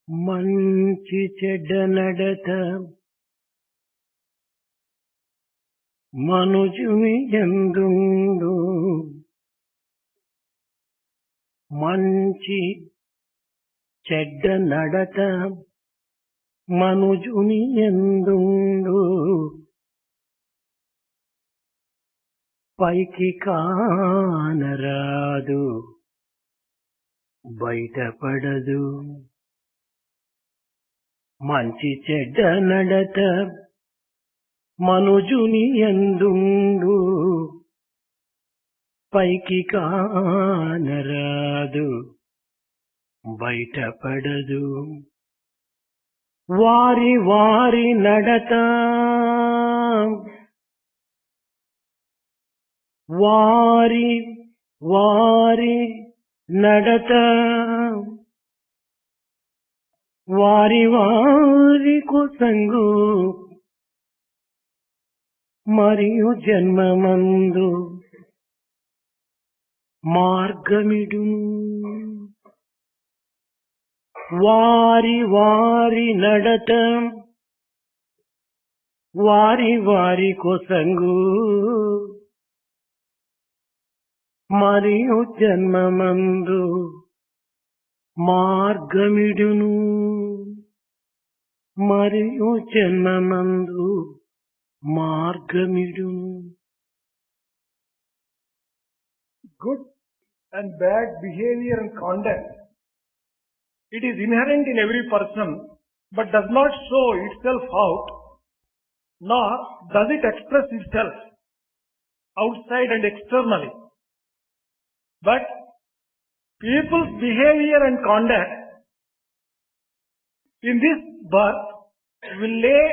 మంచి చెడ్డ నడత మనుజుని యందుండు. మంచి చెడ్డ నడత మనుజుని యందుండు. పైకి కానరాదు, బయటపడదు. మంచి చెడ్డ నడత మనుజుని యందుండు. పైకి కానరాదు, బయటపడదు. వారి వారి నడత వారి వారి నడత వారి వారి కుసంగు మరియు జన్మమందు మార్గమిడును. వారి వారి నడత వారి వారి కుసంగు మరియు జన్మమందు మార్గమిడును. మరియు జన్మమందు మార్గమిడును. Good and bad behavior and conduct, it is inherent in every person, but does not show itself out, nor does it express itself outside and externally. But people's behavior and conduct in this birth will lay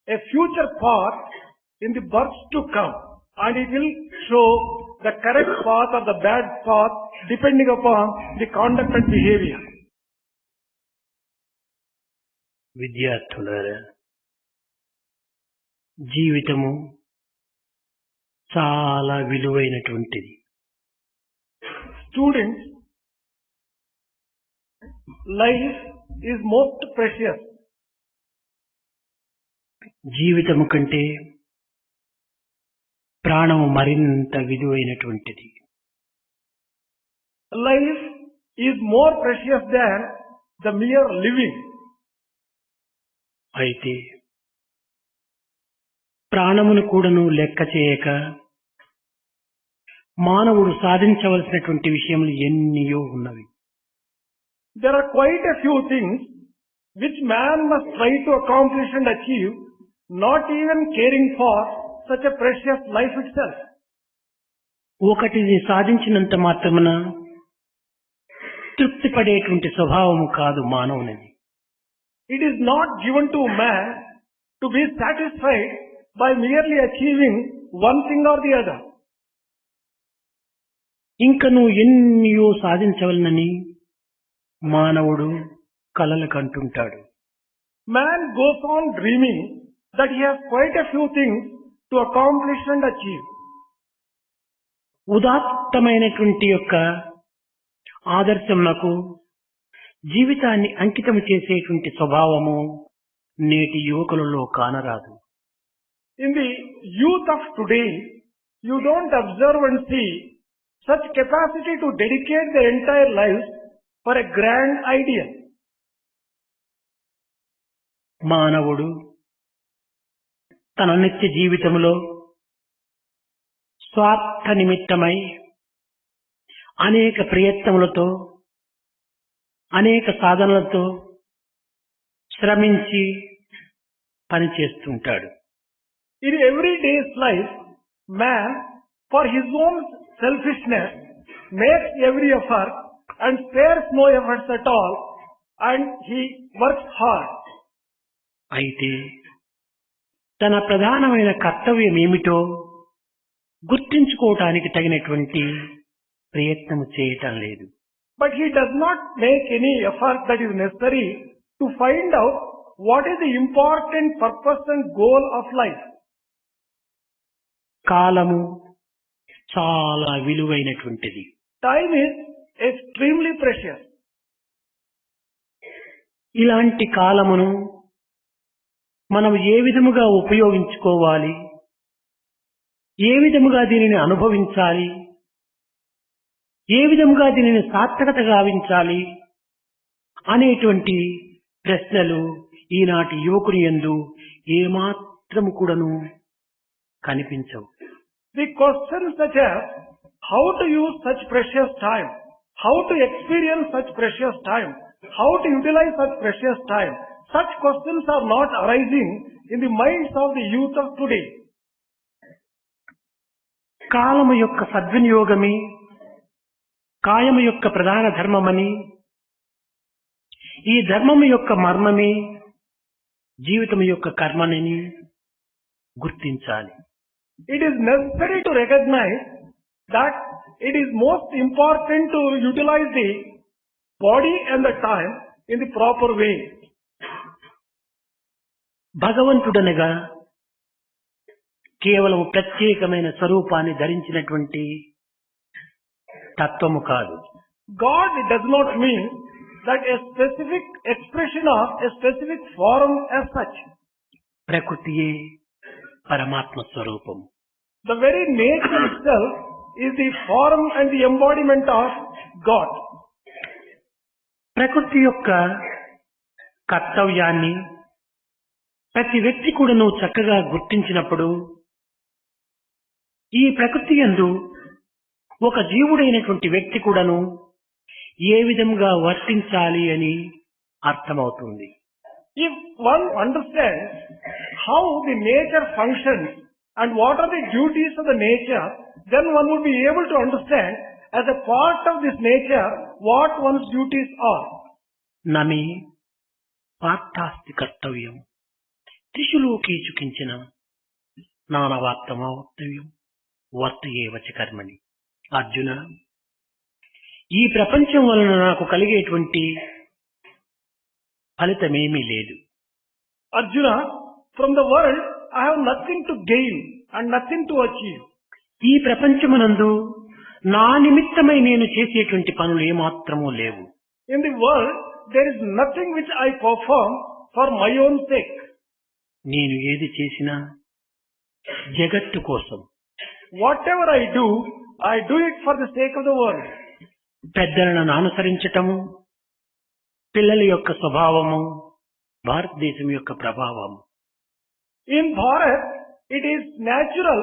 a future path in the births to come, and it will show the correct path or the bad path depending upon the conduct and behavior. విద్యార్థులారా, జీవితము చాలా విలువైనటువంటిది. Students, life is most precious. జీవితము కంటే ప్రాణము మరింత విలువైనటువంటిది. Life is more precious than the mere living. అయితే ప్రాణమును కూడాను లెక్క చేయక మానవుడు సాధించవలసినటువంటి విషయములు ఎన్నియో ఉన్నవి. There are quite a few things which man must try to accomplish and achieve, not even caring for such a precious life itself. ఒకటిని సాధించినంత మాత్రమున తృప్తి పడేటువంటి స్వభావము కాదు మానవునిది. It is not given to man to be satisfied by merely achieving one thing or the other. ఇంకను ఎన్నియో సాధించవలనని మానవుడు కలలు కంటుంటాడు. Man goes on dreaming that he has quite a few things to accomplish and achieve. ఉదాత్తమైనటువంటి యొక్క ఆదర్శమునకు జీవితాన్ని అంకితం చేసేటువంటి స్వభావము నేటి యువకులలో కానరాదు. In the youth of today, you don't observe and see such capacity to dedicate their entire lives for a grand ideal. మానవుడు తన నిత్య జీవితంలో స్వార్థ నిమిత్తమై అనేక ప్రయత్నములతో అనేక సాధనలతో శ్రమించి పనిచేస్తుంటాడు. In every day's life, man, for his own selfishness, makes every effort and spares no efforts at all, and he works hard. అయితే తన ప్రధానమైన కర్తవ్యం ఏమిటో గుర్తించుకోవటానికి తగినటువంటి ప్రయత్నం చేయటం లేదు. But he does not make any effort that is necessary to find out what is the important purpose and goal of life. కాలము చాలా విలువైనటువంటిది. Time is extremely precious. ఇలాంటి కాలమును మనం ఏ విధముగా ఉపయోగించుకోవాలి, ఏ విధముగా దీనిని అనుభవించాలి, ఏ విధముగా దీనిని సార్థకత గావించాలి అనేటువంటి ప్రశ్నలు ఈనాటి యువకుని యందు ఏమాత్రము కూడాను కనిపించవు. The questions such as how to use such precious time, how to experience such precious time, how to utilize such precious time, such questions are not arising in the minds of the youth of today. కాలము యొక్క సద్వినియోగమే కాయము యొక్క ప్రధాన ధర్మమని, ఈ ధర్మము యొక్క మర్మమే జీవితం యొక్క కర్మనని గుర్తించాలి. It is necessary to recognize that it is most important to utilize the body and the time in the proper way. భగవంతుడనగా కేవలం ప్రత్యేకమైన స్వరూపాన్ని ధరించినటువంటి తత్వము కాదు. God does not mean that a specific expression of a specific form as such. ప్రకృతియే పరమాత్మ స్వరూపము. The very nature itself is the form and the embodiment of God. ప్రకృతి యొక్క కర్తవ్యాన్ని ప్రతి వ్యక్తి కూడాను చక్కగా గుర్తించినప్పుడు ఈ ప్రకృతి యందు ఒక జీవుడైనటువంటి వ్యక్తి కూడాను ఏ విధంగా వర్తించాలి అని అర్థమవుతుంది. If one understands how the nature functions and what are the duties of the nature, then one would be able to understand as a part of this nature what one's duties are. నమే పార్థాస్తి కర్తవ్యం త్రిశులోకేషు కించన నానవాత్తమవక్తవ్యం వర్తయేవచ కర్మణి. అర్జున, ఈ ప్రపంచం వలన నాకు కలిగేటువంటి ఫలితమేమీ లేదు. Arjuna, from the world I have nothing to gain and nothing to achieve. ఈ ప్రపంచమునందు నా నిమిత్తమై నేను చేసేటువంటి పనులు ఏమాత్రమూ లేవు. In the world there is nothing which I perform for my own sake. నేను ఏది చేసినా జగత్తు కోసం. Whatever I do it for the sake of the world. పెద్దలను అనుసరించటము, పిల్లల యొక్క స్వభావము భారతదేశం యొక్క ప్రభావము. In Bharat, it is natural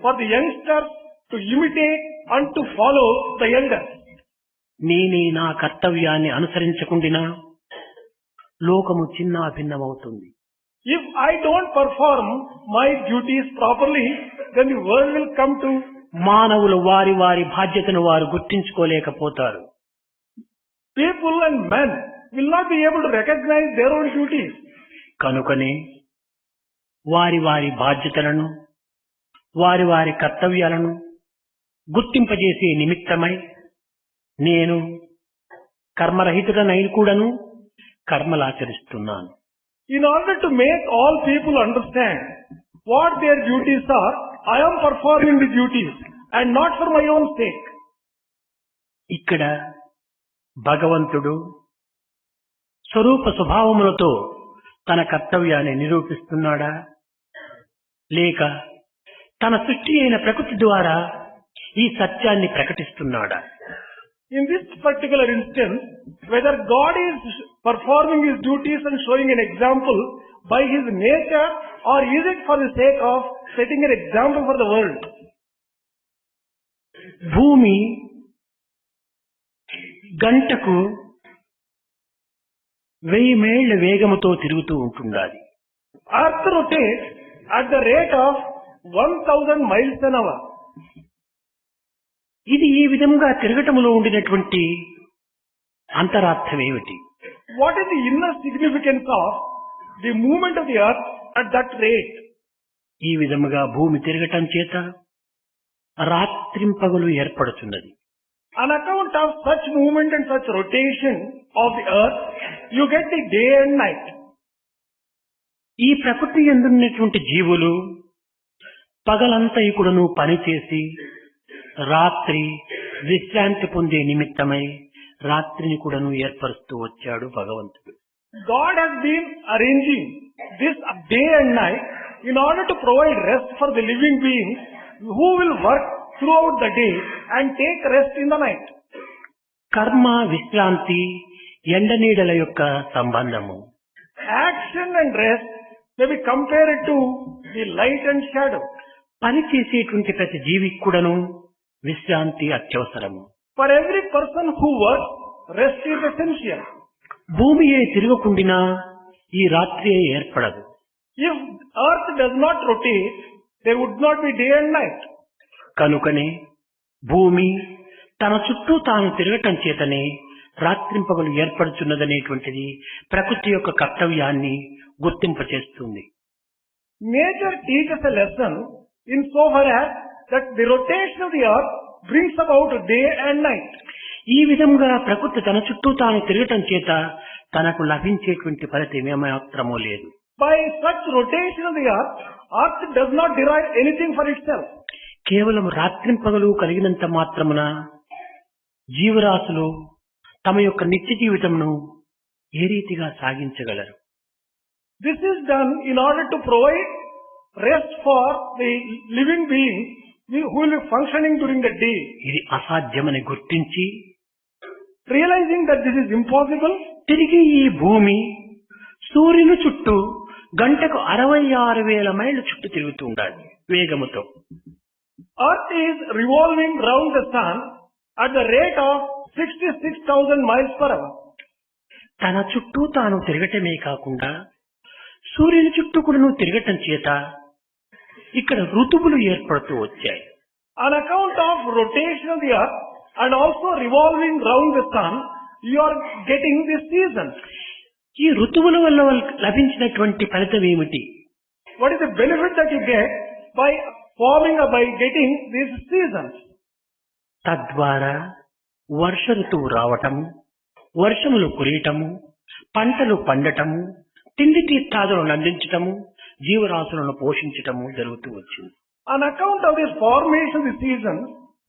for the youngsters to imitate and to follow the elders. నేనే నా కర్తవ్యాన్ని అనుసరించకుండినా లోకము చిన్నా భిన్నమవుతుంది. If I don't perform my duties properly, then the world will come to. మానవులు వారి వారి బాధ్యతను వారు గుర్తించుకోలేకపోతారు. People and men will not be able to recognize their own duties. కనుకనే వారి వారి బాధ్యతలను వారి వారి కర్తవ్యాలను గుర్తింపజేసే నిమిత్తమై నేను కర్మరహితుడనై కూడాను కర్మలాచరిస్తున్నాను. In order to make all people understand what their duties are, I am performing the duties and not for my own sake. ఇక్కడ భగవంతుడు స్వరూప స్వభావములతో తన కర్తవ్యాన్ని నిరూపిస్తున్నాడా, లేక తన సృష్టి అయిన ప్రకృతి ద్వారా ఈ సత్యాన్ని ప్రకటిస్తున్నాడా? In this particular instance, whether God is performing his duties and showing an example by his nature, or is it for the sake of setting an example for the world? భూమి గంటకు 1000 మైళ్ళ వేగముతో తిరుగుతూ ఉంటుండాలి. Earth rotates at the rate of 1000 miles an hour. ఇది ఈ విధంగా తిరగటములో ఉండినటువంటి అంతరార్థం ఏమిటి? What is the inner significance of the movement of the earth at that rate? ఈ విధముగా భూమి తిరగటం చేత రాత్రింపగలు ఏర్పడుతున్నది. On account of such movement and such rotation of the earth, you get the day and night. ఈ ప్రకృతి యందున్నటువంటి జీవులు పగలంతయుకుడును పనిచేసి రాత్రి విశ్రాంతి పొందే నిమిత్తమై రాత్రిని కూడాను ఏర్పరుస్తూ వచ్చాడు భగవంతుడు. God has been arranging this day and night in order to provide rest for the living beings who will work throughout the day and take rest in the night. కర్మ విశ్రాంతి ఎండనీడల యొక్క సంబంధము. Action and rest may be compared to the light and shadow. పని చేసేటువంటి ప్రతి జీవికి కూడాను విశ్రాంతి అత్యవసరము. For every person who works, rest is essential. భూమియే తిరగకుండినా ఈ రాత్రియే ఏర్పడదు. If earth does not rotate, there would not be day and night. కనుకనే భూమి తన చుట్టూ తాను తిరగటం చేతనే రాత్రింపగలు ఏర్పడుతున్నదనేటువంటిది ప్రకృతి యొక్క కర్తవ్యాన్ని గుర్తింపచేస్తుంది. Nature teaches a lesson in so far as that the rotation of the earth brings about day and night. ఈ విధంగా ప్రకృతి తన చుట్టూ తాను తిరగటం చేత తనకు లభించేటువంటి ఫలితం ఏమాత్రమూ లేదు. By such rotation of the earth does not derive anything for itself. కేవలం రాత్రింపగలు కలిగినంత మాత్రమున జీవరాశులు తమ యొక్క నిత్య జీవితంను ఏ రీతిగా సాగించగలరు? This is done in order to provide rest for the living beings who will be functioning during the day. ఇది అసాధ్యమని గుర్తించి Realizing that this is impossible, తిరిగి ఈ భూమి సూర్యుని చుట్టూ గంటకు 66,000 మైళ్ళు చుట్టూ తిరుగుతూ ఉండాలి వేగముతో. Earth is revolving round the sun at the rate of 66,000 miles per hour. తన చుట్టూ తాను తిరగటమే కాకుండా సూర్యుని చుట్టూ కూడా తిరగటం చేత ఇక్కడ ఋతువులు ఏర్పడుతూ వచ్చాయి. On account of rotation of the earth and also revolving round the sun, you are getting the seasons. ఈ ఋతువుల వల్ల లభించినటువంటి ఫలితం ఏమిటి? What is the benefit that you get by forming or by getting these seasons? తద్వారా వర్ష ఋతువు రావటము, వర్షములు కురియటము, పంటలు పండటము, తిండి తీర్థాదులను అందించటము, జీవరాశులను పోషించటము జరుగుతూ వచ్చింది. On account of this formation of the seasons,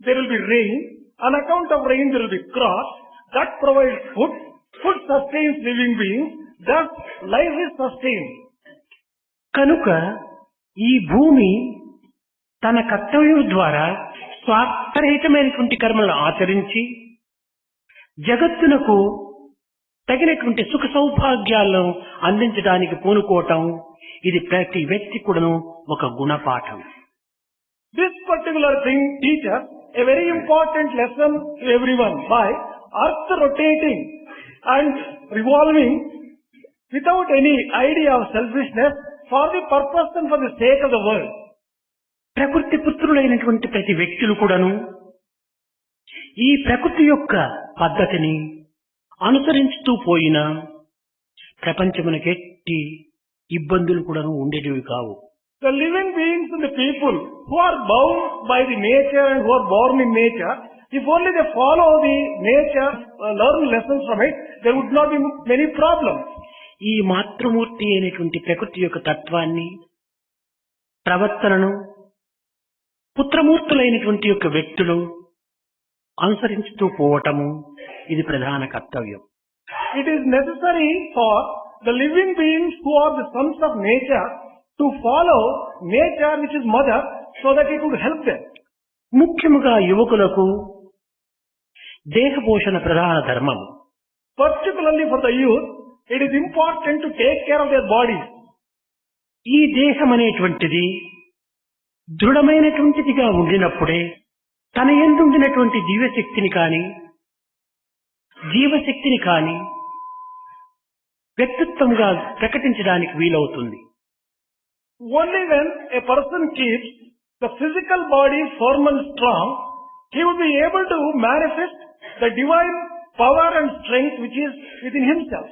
there will be rain. On account of rain, there will be crops that provide food. Food sustains living beings. Thus, life is sustained. కనుక ఈ భూమి తన కర్తవ్యం ద్వారా స్వార్థరహితమైనటువంటి కర్మలను ఆచరించి జగత్తునకు తగినటువంటి సుఖ సౌభాగ్యాలను అందించడానికి పూనుకోవటం ఇది ప్రతి వ్యక్తి కూడాను ఒక గుణపాఠం. This particular thing teaches a very important lesson to everyone by earth rotating and revolving without any idea of selfishness for the purpose and for the sake of the world. ప్రకృతి పుత్రులైనటువంటి ప్రతి వ్యక్తులు కూడాను ఈ ప్రకృతి యొక్క పద్ధతిని అనుసరిస్తూ పోయినా ప్రపంచమునకు ఎట్టి ఇబ్బందులు కూడాను ఉండేటివి కావు. The living beings and the people who are bound by the nature and who are born in nature, if only they follow the nature, learn lessons from it, there would not be many problems. ఈ మాతృమూర్తి అయినటువంటి ప్రకృతి యొక్క తత్వాన్ని ప్రవర్తనను పుత్రమూర్తులైనటువంటి యొక్క వ్యక్తులు అనుసరిస్తూ పోవటము ఇది ప్రధాన కర్తవ్యం. It is necessary for the living beings who are the sons of nature to follow nature which is mother so that it would help them. ముఖ్యముగా యువకులకు దేహ పోషణ ప్రధాన ధర్మం. Particularly for the youth, it is important to take care of their bodies. ఈ దేహం అనేటువంటిది దృఢమైనటువంటిదిగా ఉండినప్పుడే తన యందుండినటువంటి దివ్యశక్తిని కాని జీవశక్తిని కాని వ్యక్తిత్వంగా ప్రకటించడానికి వీలవుతుంది. Only when a person keeps the physical body firm and strong, he would be able to manifest the divine power and strength which is within himself.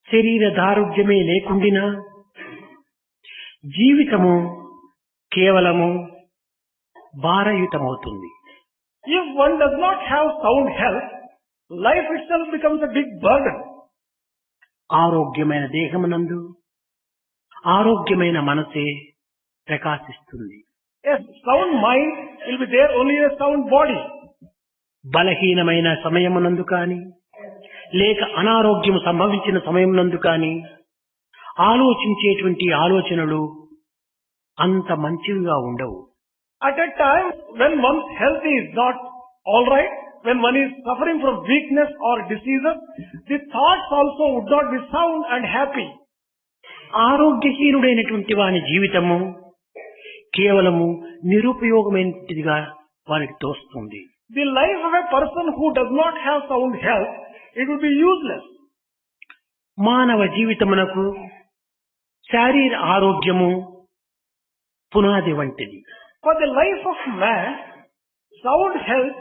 శరీర దారుఢ్యమే లేకుండినా జీవితము కేవలము భారయుతమవుతుంది. If one does not have sound health, life itself becomes a big burden. ఆరోగ్యమైన దేహమునందు ఆరోగ్యమైన మనసే ప్రకాశిస్తుంది. A sound mind will be there only in a sound body. బలహీనమైన సమయమునందు కాని లేక అనారోగ్యం సంభవించిన సమయం నందు కానీ ఆలోచించేటువంటి ఆలోచనలు అంత మంచివిగా ఉండవు. At a time when one's health is not all right, when one is suffering from weakness or diseases, the thoughts also would not be sound and happy. ఆరోగ్యహీనుడైనటువంటి వాని జీవితము కేవలము నిరుపయోగమైనదిగా వారికి తోస్తుంది. The life of a person who does not have sound health, it would be useless. మానవ జీవితమునకు శారీర ఆరోగ్యము పునాది వంటిది. For the life of man, sound health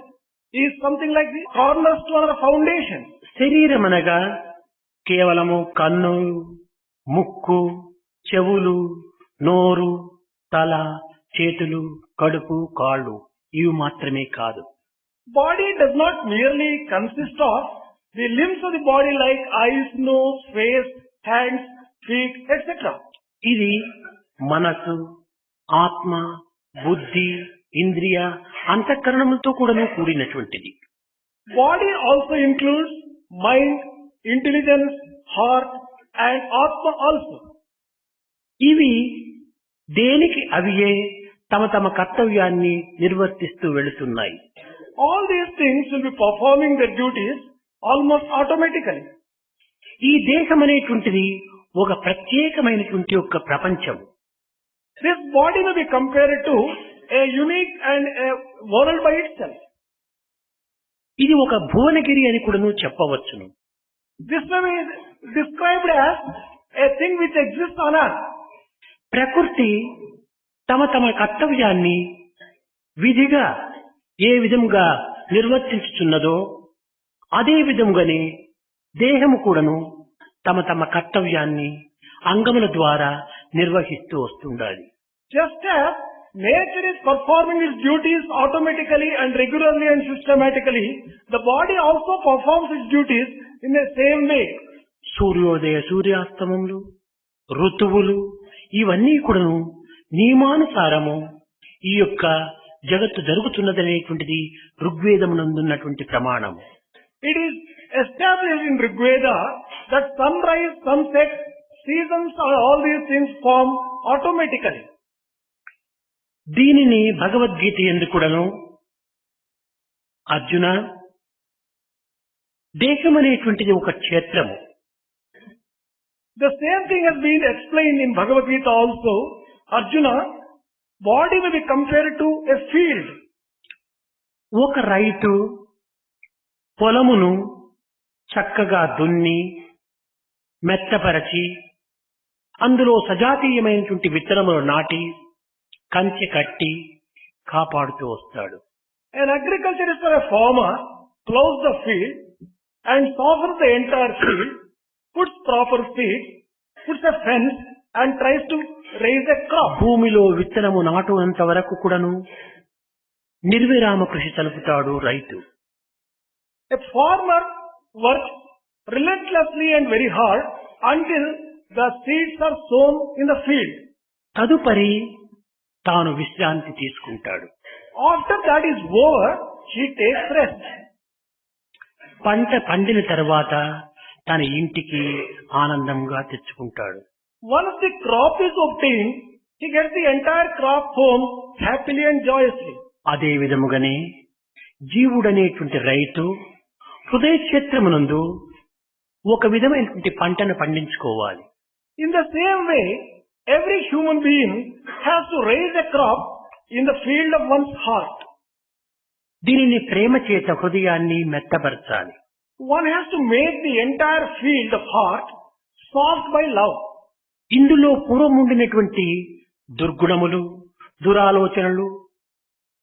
is something like the cornerstone or the foundation. శరీరం అనగా కేవలము కన్ను, ముక్కు, చెవులు, నోరు, తల, చేతులు, కడుపు, కాళ్ళు ఇవి మాత్రమే కాదు. Body does not merely consist of the limbs of the body like eyes, nose, face, hands, feet, etc. ఇది మనసు, ఆత్మ, బుద్ధి, ఇంద్రియ, అంతఃకరణములతో కూడాను కూడినటువంటిది. Body also includes mind, intelligence, heart and atma also. ఇవి దేనికి అవియే తమ తమ కర్తవ్యాన్ని నిర్వర్తిస్తూ వెళుతున్నాయి. All these things will be performing their duties almost automatically. ఈ దేహం అనేటువంటిది ఒక ప్రత్యేకమైనటువంటి ఒక ప్రపంచం. This body may be compared to a unique and a world by itself. ఇది ఒక భువనగిరి అని కూడాను చెప్పవచ్చును. This may be described as a thing which exists on earth. ప్రకృతి తమ తమ కర్తవ్యాన్ని విధిగా ఏ విధంగా నిర్వర్తించుచున్నదో అదే విధంగానే దేహము కూడాను తమ తమ కర్తవ్యాన్ని అంగముల ద్వారా నిర్వహిస్తూ వస్తుండాలి. Just as nature is performing its duties automatically and regularly and systematically, the body also performs its duties in the same way. సూర్యోదయ సూర్యాస్తమములు, ఋతువులు ఇవన్నీ కూడాను నియమానుసారము ఈ యొక్క జగత్తు జరుగుతున్నదనేటువంటిది ఋగ్వేదమునందున్నటువంటి ప్రమాణం. It is established in Rigveda that sunrise, sunset, seasons, all these things form automatically. దీనిని భగవద్గీత యందు కూడాను అర్జున, దేహం అనేటువంటిది ఒక క్షేత్రము. The same thing has been explained in Bhagavad Gita also. Arjuna, body may be compared to a field. ఒక రైతు పొలమును చక్కగా దున్ని మెత్తపరచి అందులో సజాతీయమైనటువంటి విత్తనములు నాటి కంచె కట్టి కాపాడుతూ వస్తాడు. An agriculturist or a farmer plows the field and softens the entire field, puts proper seed, puts a fence and tries to raise a crop. భూమిలో విత్తనము నాటునంత వరకు కూడాను నిర్విరామ కృషి సలుపుతాడు రైతు. A farmer works relentlessly and very hard until the seeds are sown in the field. తదుపరి తాను విశ్రాంతి తీసుకుంటాడు. After that is over, he takes rest. పంట పండిన తర్వాత తన ఇంటికి ఆనందంగా తెచ్చుకుంటాడు. Once the crop is obtained, he gets the entire crop home happily and joyously. అదే విధముగానే జీవుడనేటువంటి రైతు హృదయ క్షేత్రమునందు ఒక విధమైనటువంటి పంటను పండించుకోవాలి. In the same way, every human being has to raise a crop in the field of one's heart. దీనిని ప్రేమ చేత హృదయాన్ని మెత్తపరచాలి. One has to make the entire field of heart soft by love. ఇందులో పూర్వం ఉండినటువంటి దుర్గుణములు, దురాలోచనలు,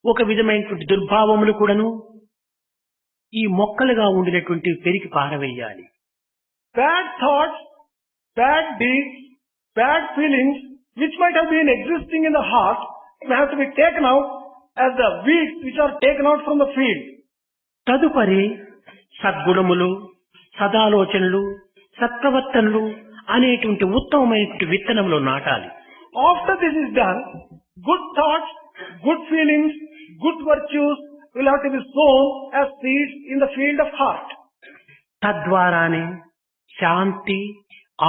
ఒక విధమైనటువంటి దుర్భావములు కూడాను ఈ మొక్కలుగా ఉండినటువంటి పెరిగి పారవేయాలి. Bad thoughts, bad deeds, bad feelings which might have been existing in the heart have to be taken out as the weeds which are taken out from the field. తదుపరి సద్గుణములు, సదాలోచనలు, సత్ప్రవర్తనలు అనేటువంటి ఉత్తమమైనటువంటి విత్తనములు నాటాలి. After this is done, good thoughts, good feelings, good virtues will have to be sown as seeds in the field of heart. తద్వారానే శాంతి,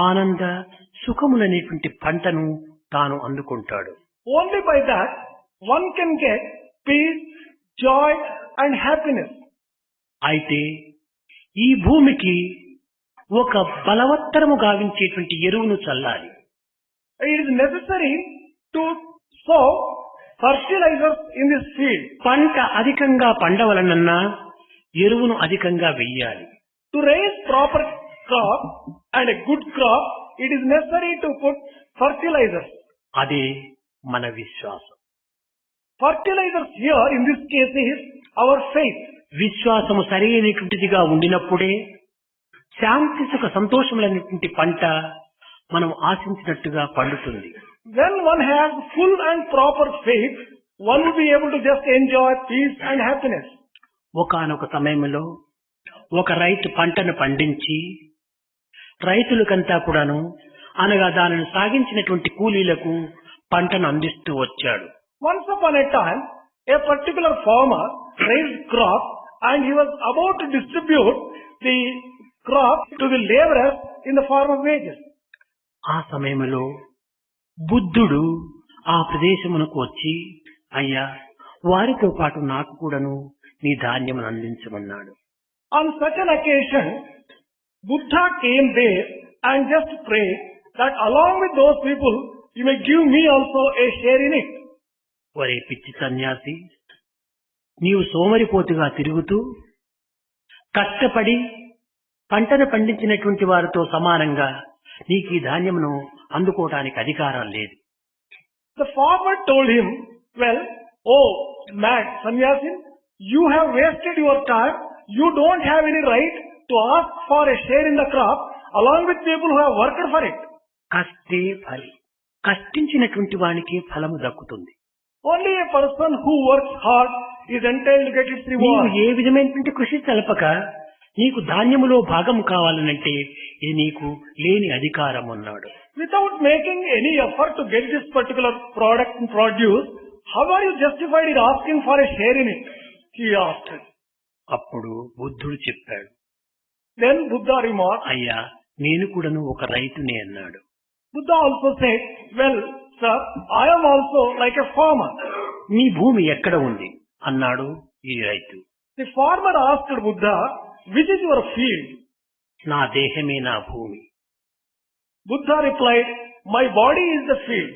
ఆనంద, సుఖములనేటువంటి పంటను తాను అందుకుంటాడు. Only by that one can get peace, joy and happiness. అయితే ఈ భూమికి ఒక బలవత్తరము గావించేటువంటి ఎరువును చల్లాలి. It is necessary to sow fertilizers in this field. పంట అధికంగా పండవలనన్నా ఎరువును అధికంగా వెయ్యాలి. To raise proper crop and a good crop, it is necessary to put fertilizers. అదే మన విశ్వాసం. Fertilizers here in this case is our faith. విశ్వాసము సరైనటువంటిదిగా ఉండినప్పుడే శాంతి, సుఖ, సంతోషములైనటువంటి పంట మనం ఆశించినట్టుగా పండుతుంది. When one has full and proper faith, one will be able to just enjoy peace and happiness. ఒకానొక సమయంలో ఒక రైతు పంటను పండించి రైతులకంతా కూడాను అనగా దానిని సాగించినటువంటి కూలీలకు పంటను అందిస్తూ వచ్చాడు. Once upon a time, a particular farmer raised crop and he was about to distribute the crop to the laborers in the form of wages. ఆ సమయంలో బుద్ధుడు ఆ ప్రదేశమునకు వచ్చి, అయ్యా, వారితో పాటు నాకు కూడాను నీ ధాన్యమును అందించమన్నాడు. On such an occasion, Buddha came there and just prayed that along with those people, you may give me also a share in it. ఒరే పిచ్చి సన్యాసి, నీవు సోమరిపోతుగా తిరుగుతూ కష్టపడి పంటను పండించినటువంటి వారితో సమానంగా నీకు ఈ ధాన్యమును అందుకోవటానికి అధికారం లేదు. The farmer told him, well, oh mad sannyasin, you have wasted your time. You don't have any right to ask for a share in the crop along with people who have worked for it. కష్టే ఫలి, కష్టించినటువంటి వానికి ఫలము దక్కుతుంది. Only a person who works hard is entitled to get its నీవు reward. ఏ విధమైనటువంటి కృషి తెలపక నీకు ధాన్యములో భాగం కావాలనంటే ఇది నీకు లేని అధికారం అన్నాడు. Without making any effort to get this particular product and produce, how are you justified in asking for a share in it? He asked. అప్పుడు బుద్ధుడు చెప్పాడు, Then Buddha remarked, అయ్యా, నేను కూడాను ఒక రైతునే అన్నాడు. Buddha also said, well, sir, I am also like a farmer. నీ భూమి ఎక్కడ ఉంది అన్నాడు ఈ రైతు. The farmer asked Buddha, which is your field? నా దేహమే నా భూమి. Buddha replied, my body is the field.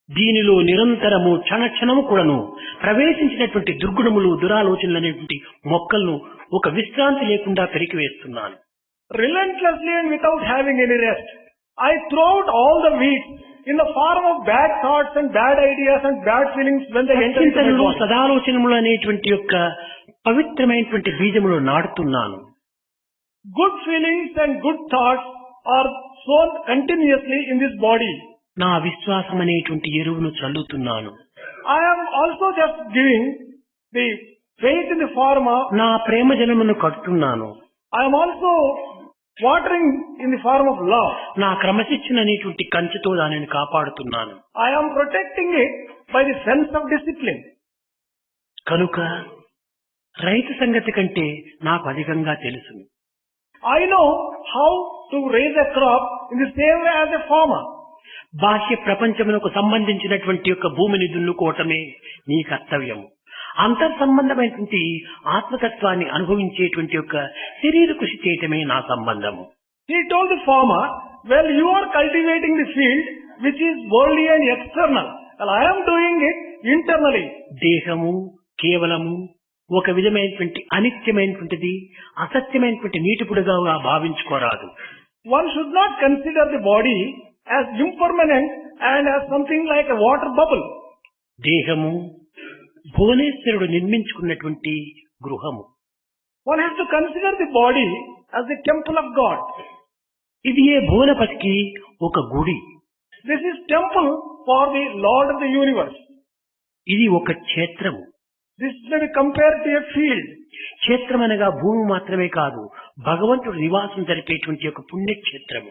దీనిలో నిరంతరము క్షణక్షణము కూడాను ప్రవేశించినటువంటి దుర్గుణములు, దురాలోచనలు అనేటువంటి మొక్కలను ఒక విశ్రాంతి లేకుండా పెరికివేస్తున్నాను. Relentlessly and without having any rest, I throw out all the weeds in the form of bad thoughts and bad ideas and bad feelings when they enter into my చింతనలు, body. సదాలోచనములు అనేటువంటి యొక్క పవిత్రమైనటువంటి బీజములు నాటుతున్నాను. Good feelings and good thoughts are sown continuously in this body. నా విశ్వాసం అనేటువంటి ఎరువును చల్లుతున్నాను. I am also just giving the faith in the form of, నా ప్రేమ జలమును కట్టున్నాను. I am also watering in the form of love. నా క్రమశిక్షణ అనేటువంటి కంచెతో దానిని కాపాడుతున్నాను. I am protecting it by the sense of discipline. కనుక రైతు సంగతి కంటే నాకు అధికంగా తెలుసు. I know how to raise a crop in the same way as a farmer. బాహ్య ప్రపంచమునకు సంబంధించినటువంటి యొక్క భూమిని దున్నుకోవటమే నీ కర్తవ్యము. అంతర్ సంబంధమైనటువంటి ఆత్మతత్వాన్ని అనుభవించేటువంటి యొక్క శరీర కృషి చేయటమే నా సంబంధము. He told the farmer, well, you are cultivating the field which is worldly and external. Well, I am doing it internally. దేహము కేవలము ఒక విధమైనటువంటి అనిత్యమైనటువంటిది, అసత్యమైనటువంటి నీటిపుడుగా భావించుకోరాదు. One should not consider the body as impermanent and as something like a water bubble. దేహము భువనేశ్వరుడు నిర్మించుకున్నటువంటి గృహము. One has to consider the body as the temple of God. ఇది ఏ భువనపతికి ఒక గుడి. This is temple for the Lord of the universe. ఇది ఒక క్షేత్రము. This may be compared to a field. క్షేత్రం అనగా భూమి మాత్రమే కాదు, భగవంతుడు నివాసం జరిపేటువంటి ఒక పుణ్యక్షేత్రము.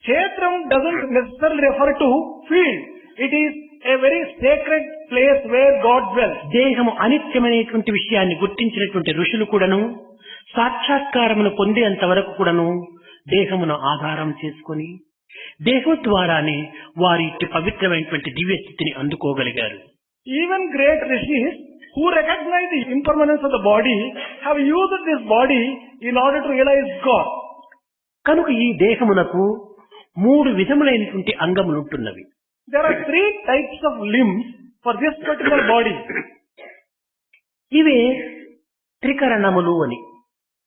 Kshetram doesn't necessarily refer to field. It is a very sacred place where God dwells. దేహము అనిత్యమైనటువంటి విషయాన్ని గుర్తించినటువంటి ఋషులు కూడాను సాక్షాత్కారమును పొందేంత వరకు కూడాను దేహమును ఆధారం చేసుకొని దేహం ద్వారానే వారి ఇట్టి పవిత్రమైనటువంటి దివ్య స్థితిని అందుకోగలిగారు. Even great rishis who recognize the impermanence of the body have used this body in order to realize God. కనుక ఈ దేహమునకు 3 విధములైనటువంటి అంగములుంటున్నవి. There are 3 types of limbs for this particular body. ఇవే త్రికరణములు అని.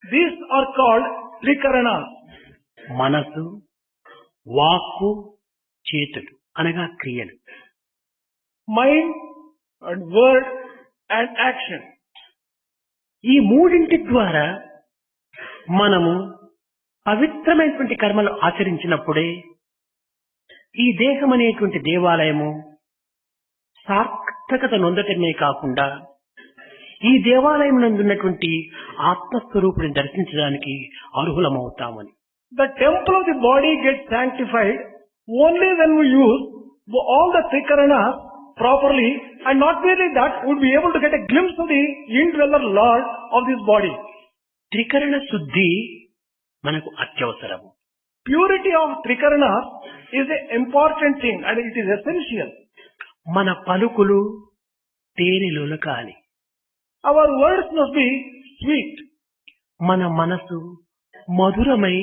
These are called trikaranas. మనసు, వాక్కు, చేతులు అనగా క్రియలు. Mind and word and action. ఈ మూడింటి ద్వారా మనము పవిత్రమైనటువంటి కర్మలు ఆచరించినప్పుడే ఈ దేహం అనేటువంటి దేవాలయము సార్థకత నొందటమే కాకుండా ఈ దేవాలయం నందున్నటువంటి ఆత్మస్వరూపుని దర్శించడానికి అర్హులమవుతామని. The temple of the body gets sanctified only when we use all the trikaranas properly, and not merely that, would be able to get a glimpse of the indweller Lord of this body. త్రికరణ శుద్ధి మనకు అత్యవసరము. Purity of trikaranas is an important thing and it is essential. మన పలుకులు తేనెలొలకాలి. Our words must be sweet. మన మనసు మధురమై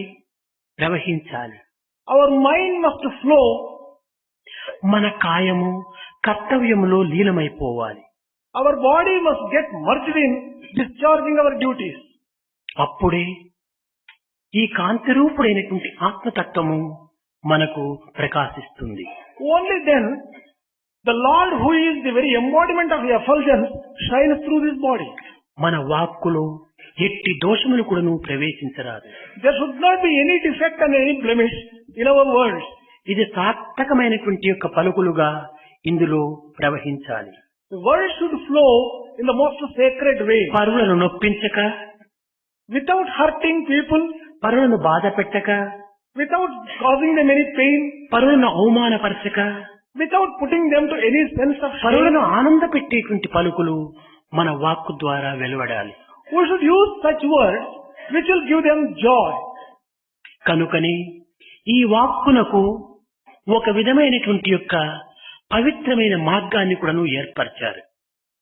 ప్రవహించాలి. Our mind must flow. మన కాయము కర్తవ్యములో లీనమైపోవాలి. Our body must get merged in discharging our duties. అప్పుడే ఈ కాంతిరూపుడైనటువంటి ఆత్మతత్వము మనకు ప్రకాశిస్తుంది. Only then the Lord, who is the very embodiment of effulgence, shines through this body. మన వాక్కులో ఎట్టి దోషములు కూడాను ప్రవేశించరాదు. There should not be any defect and any blemish in our words. ఇది సార్థకమైనటువంటి యొక్క పలుకులుగా ఇందులో ప్రవహించాలి. The words should flow in the most sacred way. పరులను నొప్పించక, without hurting people, పరులను బాధ పెట్టక, without causing them any pain, పరులను అవమానపరచక, without putting them to any sense of shame. పరులను ఆనంద పెట్టేటువంటి పలుకులు మన వాక్కు ద్వారా వెలువడాలి. We should use such words which will give them joy. కనుకనే ఈ వాక్కునకు ఒక విధమైనటువంటి యొక్క పవిత్రమైన మార్గాన్ని కూడాను ఏర్పరిచారు.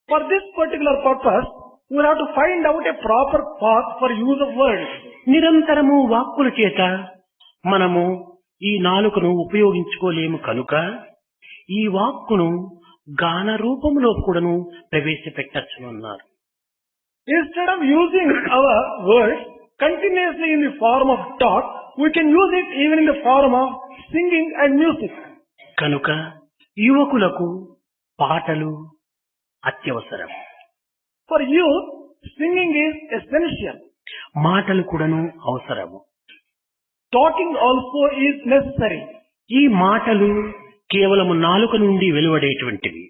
For this particular purpose, we have to find out a proper path for use of words. నిరంతరము వాక్కుల చేత మనము ఈ నాలుకను ఉపయోగించుకోలేము కనుక ఈ వాక్కును గాన రూపంలో కూడాను ప్రవేశపెట్టచ్చునన్నారు. Instead of using our words continuously in the form of talk, we can use it even in the form of singing and music. కనుక యువకులకు పాటలు అత్యవసరం. For youth, singing is essential. మాటలు కూడాను అవసరము. Talking also is necessary. ఈ మాటలు కేవలము నాలుక నుండి వెలువడేటువంటివి.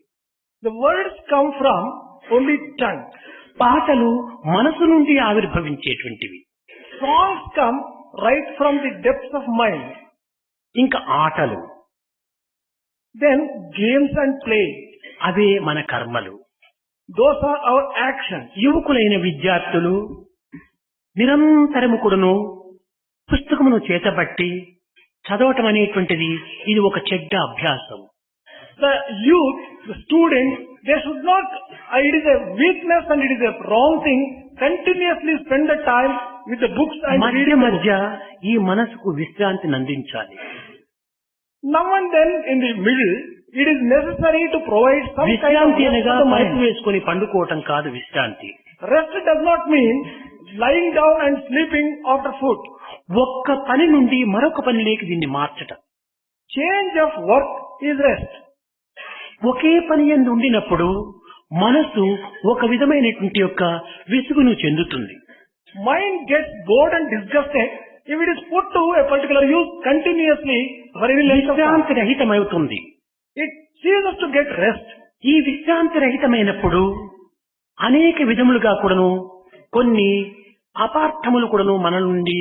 The words come from only tongue. పాటలు మనసు నుండి ఆవిర్భవించేటువంటివి. Songs come right from the depths of mind. ఇంకా ఆటలు, then games and play. అవే మన కర్మలు. Those are our actions. యువకులైన విద్యార్థులు నిరంతరము కూడాను పుస్తకమును చేతబట్టి చదవటం అనేటువంటిది ఇది ఒక చెడ్డ అభ్యాసం. The youth, the students, they should not, it is a weakness and it is a wrong thing, continuously spend the time with the books and మధ్య reading. మధ్య ఈ మనసుకు విశ్రాంతిని అందించాలి. Now and then in the middle, it is necessary to provide some kind of విశ్రాంతి rest అనగా to the పరుపు mind. వేసుకొని పండుకోవటం కాదు విశ్రాంతి. Rest does not mean lying down and sleeping after food. ఒక్క పని నుండి మరొక పనిలోకి దీన్ని మార్చటం. Change of work is rest. ఒకే పని యందు ఉండినప్పుడు మనసు ఒక విధమైనటువంటి యొక్క విసుగును చెందుతుంది. Mind gets bored and disgusted if it is put to a particular use continuously for any length of time. విశ్రాంతి రహితమవుతుంది. It ceases to get rest. ఈ విశ్రాంతి రహితమైనప్పుడు అనేక విధములుగా కూడాను కొన్ని అపార్థములు కూడాను మన నుండి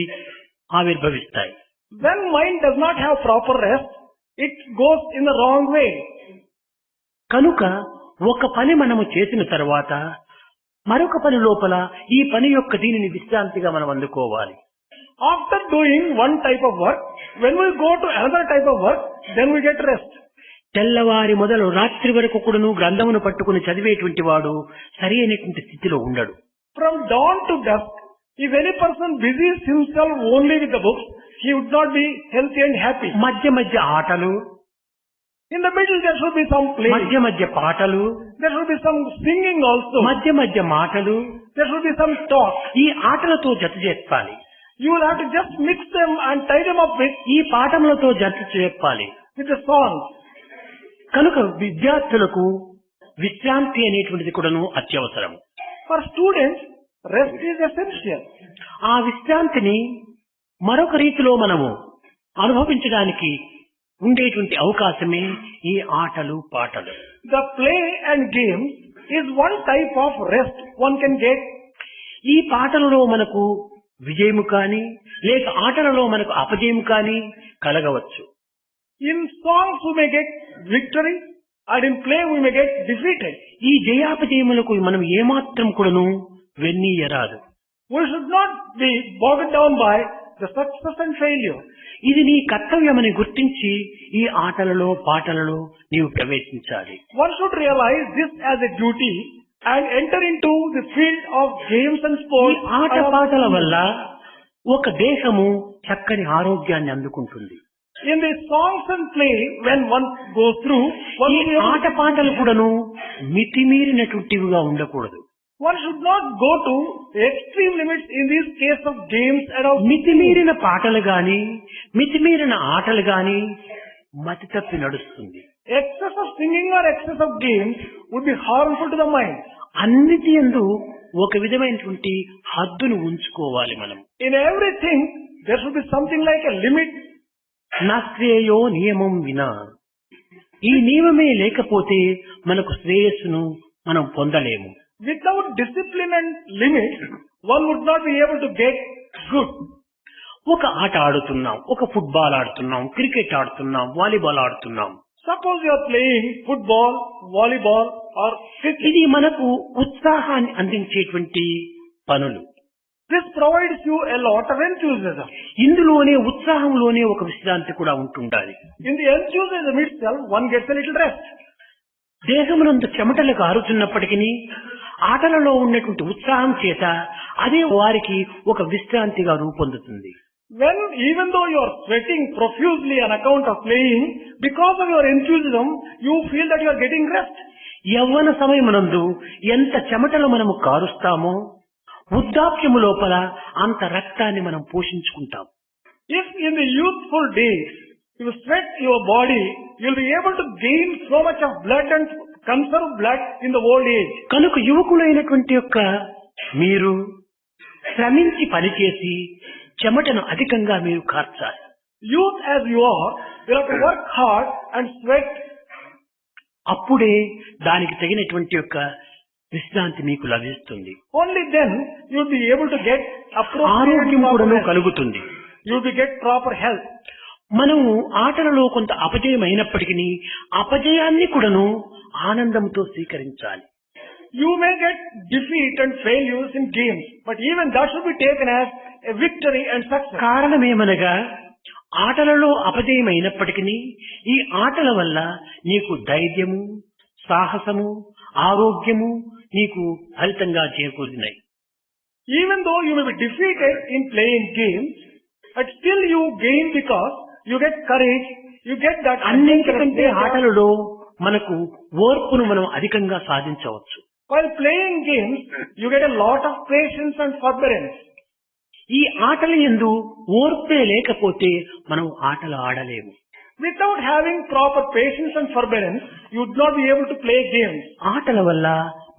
ఆవిర్భవిస్తాయి. When mind does not have proper rest, it goes in the wrong way. కనుక ఒక పని మనము చేసిన తర్వాత మరొక పని లోపల ఈ పని యొక్క దీనిని విశ్రాంతిగా మనం అందుకోవాలి. After doing one type of work, when we go to another type of work, then we get rest. తెల్లవారి మొదలు రాత్రి వరకు కూడాను గ్రంథమును పట్టుకుని చదివేటువంటి వాడు సరి అయినటువంటి స్థితిలో ఉండడు. From dawn to dusk, if any person busies himself only with the books, he would not be healthy and happy. మధ్య మధ్య ఆటలు, In the middle there should be some play. మధ్య మధ్య పాటలు, There should be some singing also. మధ్య మధ్య మాటలు, There should be some talk. ఈ ఆటలతో జత చేర్పాలి. You will have to just mix them and tie them up ఈ పాఠములతో జత చేర్పాలి. with the songs. కనుక విద్యార్థులకు విశ్రాంతి అనేటువంటిది కూడాను అత్యవసరం. For students, rest is essential. ఆ విశ్రాంతిని మరొక రీతిలో మనము అనుభవించడానికి ఉండేటువంటి అవకాశమే ఈ ఆటలు పాటలు. The play and games is one type of rest one can get. ఈ పాటలలో మనకు విజయము కానీ లేక ఆటలలో మనకు అపజయము కానీ కలగవచ్చు. In songs we may get victory and in play we may get defeated. ఈ జయాపజయములకు మనం ఏమాత్రం కూడాను వెన్నీయరాదు. We should not be bogged down by the success and failure. ఇది నీ కర్తవ్యమని గుర్తించి ఈ ఆటలలో పాటలలో నీవు ప్రవేశించాలి. One should realize this as a duty and enter into the field of games and ఈ sports. ఆట పాటల వల్ల ఒక దేశము చక్కని ఆరోగ్యాన్ని అందుకుంటుంది. In the songs and play, when one goes through, one ఈ will be able ఆట పాటలు కూడాను మితిమీరినటువంటివిగా ఉండకూడదు. one should not go to extreme limits in this case of games and of మితిమీరిన పాటలు గాని మితిమీరిన ఆటలు గాని మతి తప్పి నడుస్తుంది. excess of singing or excess of games would be harmful to the mind. అన్నిటి యందు ఒక విధమైనటువంటి హద్దును ఉంచుకోవాలి మనం. In everything, there should be something like a limit. నా శ్రేయో నియమం వినా, ఈ నియమమే లేకపోతే మనకు శ్రేయస్సును మనం పొందలేము. Without discipline and limit, one would not be able to get good. ఒక ఆట ఆడుతున్నాం, ఒక ఫుట్బాల్ ఆడుతున్నాం, క్రికెట్ ఆడుతున్నాం, వాలీబాల్ ఆడుతున్నాం. Suppose you are playing football, volleyball or cricket. ఇది మనకు ఉత్సాహాన్ని అందించేటువంటి పనులు. This provides you a lot of enthusiasm. ఇందులోనే ఉత్సాహంలోనే ఒక విశ్రాంతి కూడా ఉంటుండాలి. In the enthusiasm itself, one gets a little rest. దేహమునందు చెమటలు కారుతున్నప్పటికీ ఆటలలో ఉన్నటువంటి ఉత్సాహం చేత అదే వారికి ఒక విశ్రాంతిగా రూపొందుతుంది. When even though you are sweating profusely on account of playing, because of your enthusiasm, you feel that you are getting rest. యవ్వన సమయమునందు ఎంత చెమటలు మనము కారుస్తామో వృద్ధాప్యము లోపల అంత రక్తాన్ని మనం పోషించుకుంటాం. If in the youthful days you sweat your body, you will be able to gain so much of blood and conserve blood in the old age. కనుక యువకులైనటువంటి యొక్క మీరు శ్రమించి పనిచేసి చెమటను అధికంగా మీరు కార్చాలి. Youth as you are, you have to work hard and sweat. అప్పుడే దానికి తగినటువంటి యొక్క విశ్రాంతి మీకు లభిస్తుంది. Only then you will be able to get appropriate ఆరోగ్యం కూడాను proper health. కలుగుతుంది. You will be get proper health. మనము ఆటలలో కొంత అపజయం అయినప్పటికీ అపజయాన్ని కూడాను ఆనందంతో స్వీకరించాలి. You may get defeat and failures in games, but even that should be taken as a victory and success. కారణమేమనగా ఆటలలో అపజయం అయినప్పటికీ ఈ ఆటల వల్ల నీకు ధైర్యము, సాహసము, ఆరోగ్యము నీకు ఫలితంగా చేకూరినాయి. Even though you may be defeated in playing games, but still you gain because you get courage, you get that అన్నింటికంటే adventurous nature. ఆటలలో మనకు ఓర్పును మనం అధికంగా సాధించవచ్చు. While playing games, you get a lot of patience and forbearance. ఈ ఆటల యందు ఓర్పే లేకపోతే మనం ఆటలు ఆడలేము. Without having proper patience and forbearance, you would not be able to play games. ఆటల వల్ల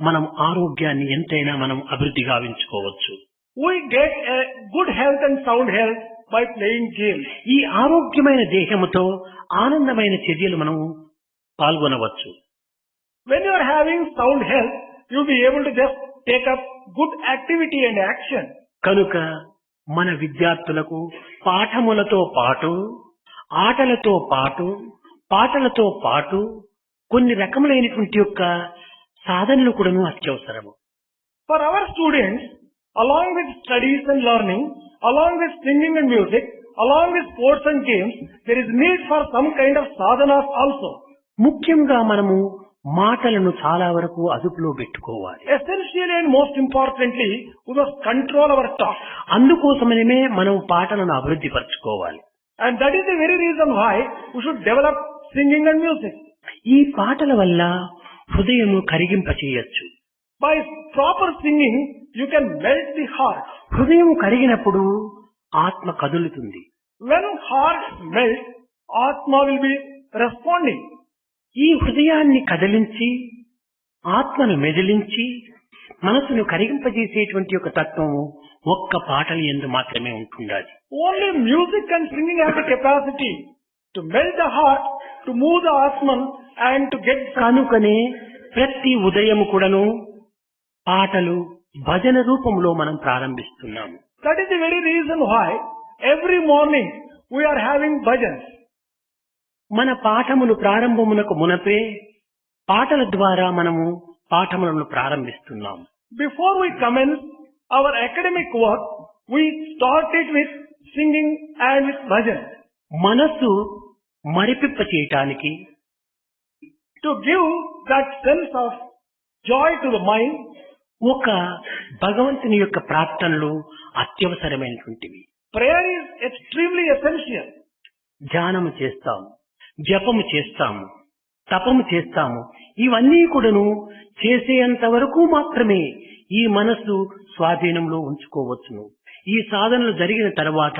మనం ఆరోగ్యాన్ని ఎంతైనా మనం అభివృద్ధి గావించుకోవచ్చు. We get a good health and sound health by playing games. ఈ ఆరోగ్యమైన దేహముతో ఆనందమైన చర్యలు మనం పాల్గొనవచ్చు. When you are having sound health, you will be able to just take up good activity and action. కనుక మన విద్యార్థులకు పాఠములతో పాటు ఆటలతో పాటు పాటలతో పాటు కొన్ని రకములైనటువంటి యొక్క సాధనలు కూడాను అత్యవసరము. For our students, along with studies and learning, along with singing and music, along with sports and games, there is need for some kind of sadhanas also. ముఖ్యంగా మనము మాటలను చాలా వరకు అదుపులో పెట్టుకోవాలి. Essentially and most importantly, we must control our talk. అందుకోసమనే మనం పాటలను అభివృద్ధి పరచుకోవాలి. And that is the very reason why we should develop singing and music. ఈ పాటల వల్ల హృదయము కరిగింపచేయచ్చు. By proper singing, you can melt the heart. హృదయం కరిగినప్పుడు ఆత్మ కదులుతుంది. When heart melts, Atma will be responding. ఈ హృదయాన్ని కదిలించి ఆత్మను మెదిలించి మనసును కరిగింపజేసేటువంటి ఒక తత్వము ఒక్క పాటల యందు మాత్రమే ఉంటుండాలి. Only music and singing have the capacity to melt the heart, to move the Atman and to get. కనుకనే ప్రతి ఉదయం కూడాను పాటలు భజన రూపంలో మనం ప్రారంభిస్తున్నాము. That is the very reason why every morning we are having bhajans. మన పాఠములు ప్రారంభమునకు మునపే పాటల ద్వారా మనము పాఠములను ప్రారంభిస్తున్నాము. Before we commence our academic work, we start it with singing and with bhajan. మనస్సు మరిపింప చేయటానికి, to give that sense of joy to the mind, ఒక భగవంతుని యొక్క ప్రార్థనలు అత్యవసరమైనటువంటివి. prayer is extremely essential. ధ్యానము చేస్తాము, జపము చేస్తాము, తపము చేస్తాము. ఇవన్నీ కూడాను చేసేంత వరకు మాత్రమే ఈ మనస్సు స్వాధీనంలో ఉంచుకోవచ్చును. ఈ సాధనలు జరిగిన తర్వాత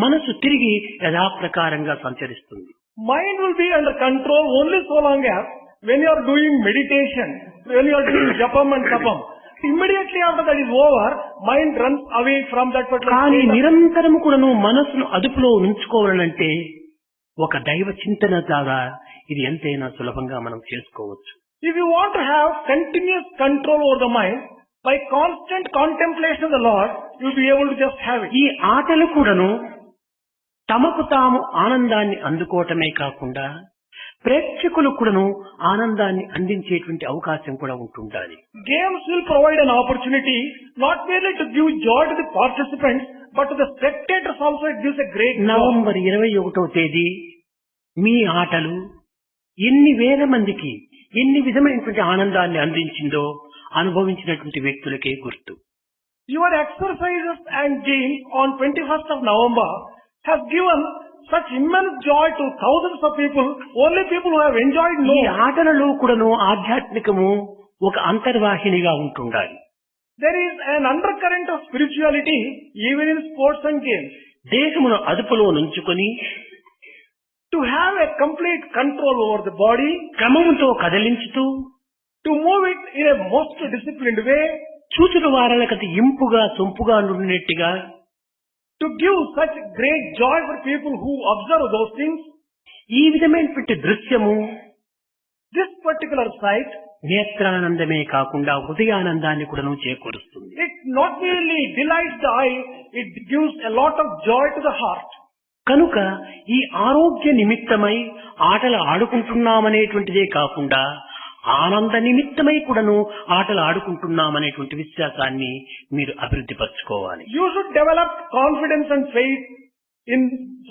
మనస్సు తిరిగి యథాప్రకారంగా సంచరిస్తుంది. Mind will be under control only so long as when you are doing meditation, when you are doing japam and tapam. Immediately after that is over, mind runs away from that particular కానీ state. నిరంతరము కూడాను మనస్సును అదుపులో ఉంచుకోవాలంటే ఒక దైవ చింతన ద్వారా ఇది ఎంతైనా సులభంగా మనం చేసుకోవచ్చు. If you want to have continuous control over the mind, by constant contemplation of the Lord, you will be able to just have it. ఈ ఆటలు కూడాను తమకు తాము ఆనందాన్ని అందుకోవటమే కాకుండా ప్రేక్షకులు కూడాను ఆనందాన్ని అందించేటువంటి అవకాశం కూడా ఉంటుండాలి. Games will provide an opportunity not merely to give joy to the participants, but to the spectators also it gives a great joy. November 21వ తేదీ మీ ఆటలు ఎన్ని వేల మందికి ఎన్ని విధమైనటువంటి ఆనందాన్ని అందించిందో అనుభవించినటువంటి వ్యక్తులకే గుర్తు. Your exercises and games on 21st of November has given such immense joy to thousands of people. Only people who have enjoyed ఈ know. ఆటలలో కూడాను ఆధ్యాత్మికము ఒక అంతర్వాహినిగా ఉంటుండాలి. There is an undercurrent of spirituality even in sports and games. దేహమును అదుపులో నుంచుకొని To have a complete control over the body, క్రమముతో కదిలించుతూ to move it in a most disciplined way, చూచుడు వారలకతి ఇంపుగా సొంపుగా నుండినట్టుగా to give such great joy for people who observe those things. ఈ విధమైనటువంటి దృశ్యము This particular sight, నేత్రానందమే కాకుండా హృదయానందాన్ని కూడాను చేకూరుస్తుంది. it not merely delights the eye, it gives a lot of joy to the heart. కనుక ఈ ఆరోగ్య నిమిత్తమై ఆటలు ఆడుకుంటున్నామనేటువంటిదే కాకుండా ఆనంద నిమిత్తమై కూడాను ఆటలు ఆడుకుంటున్నామనేటువంటి విశ్వాసాన్ని మీరు అభివృద్ధి పరచుకోవాలి. You should develop confidence and faith in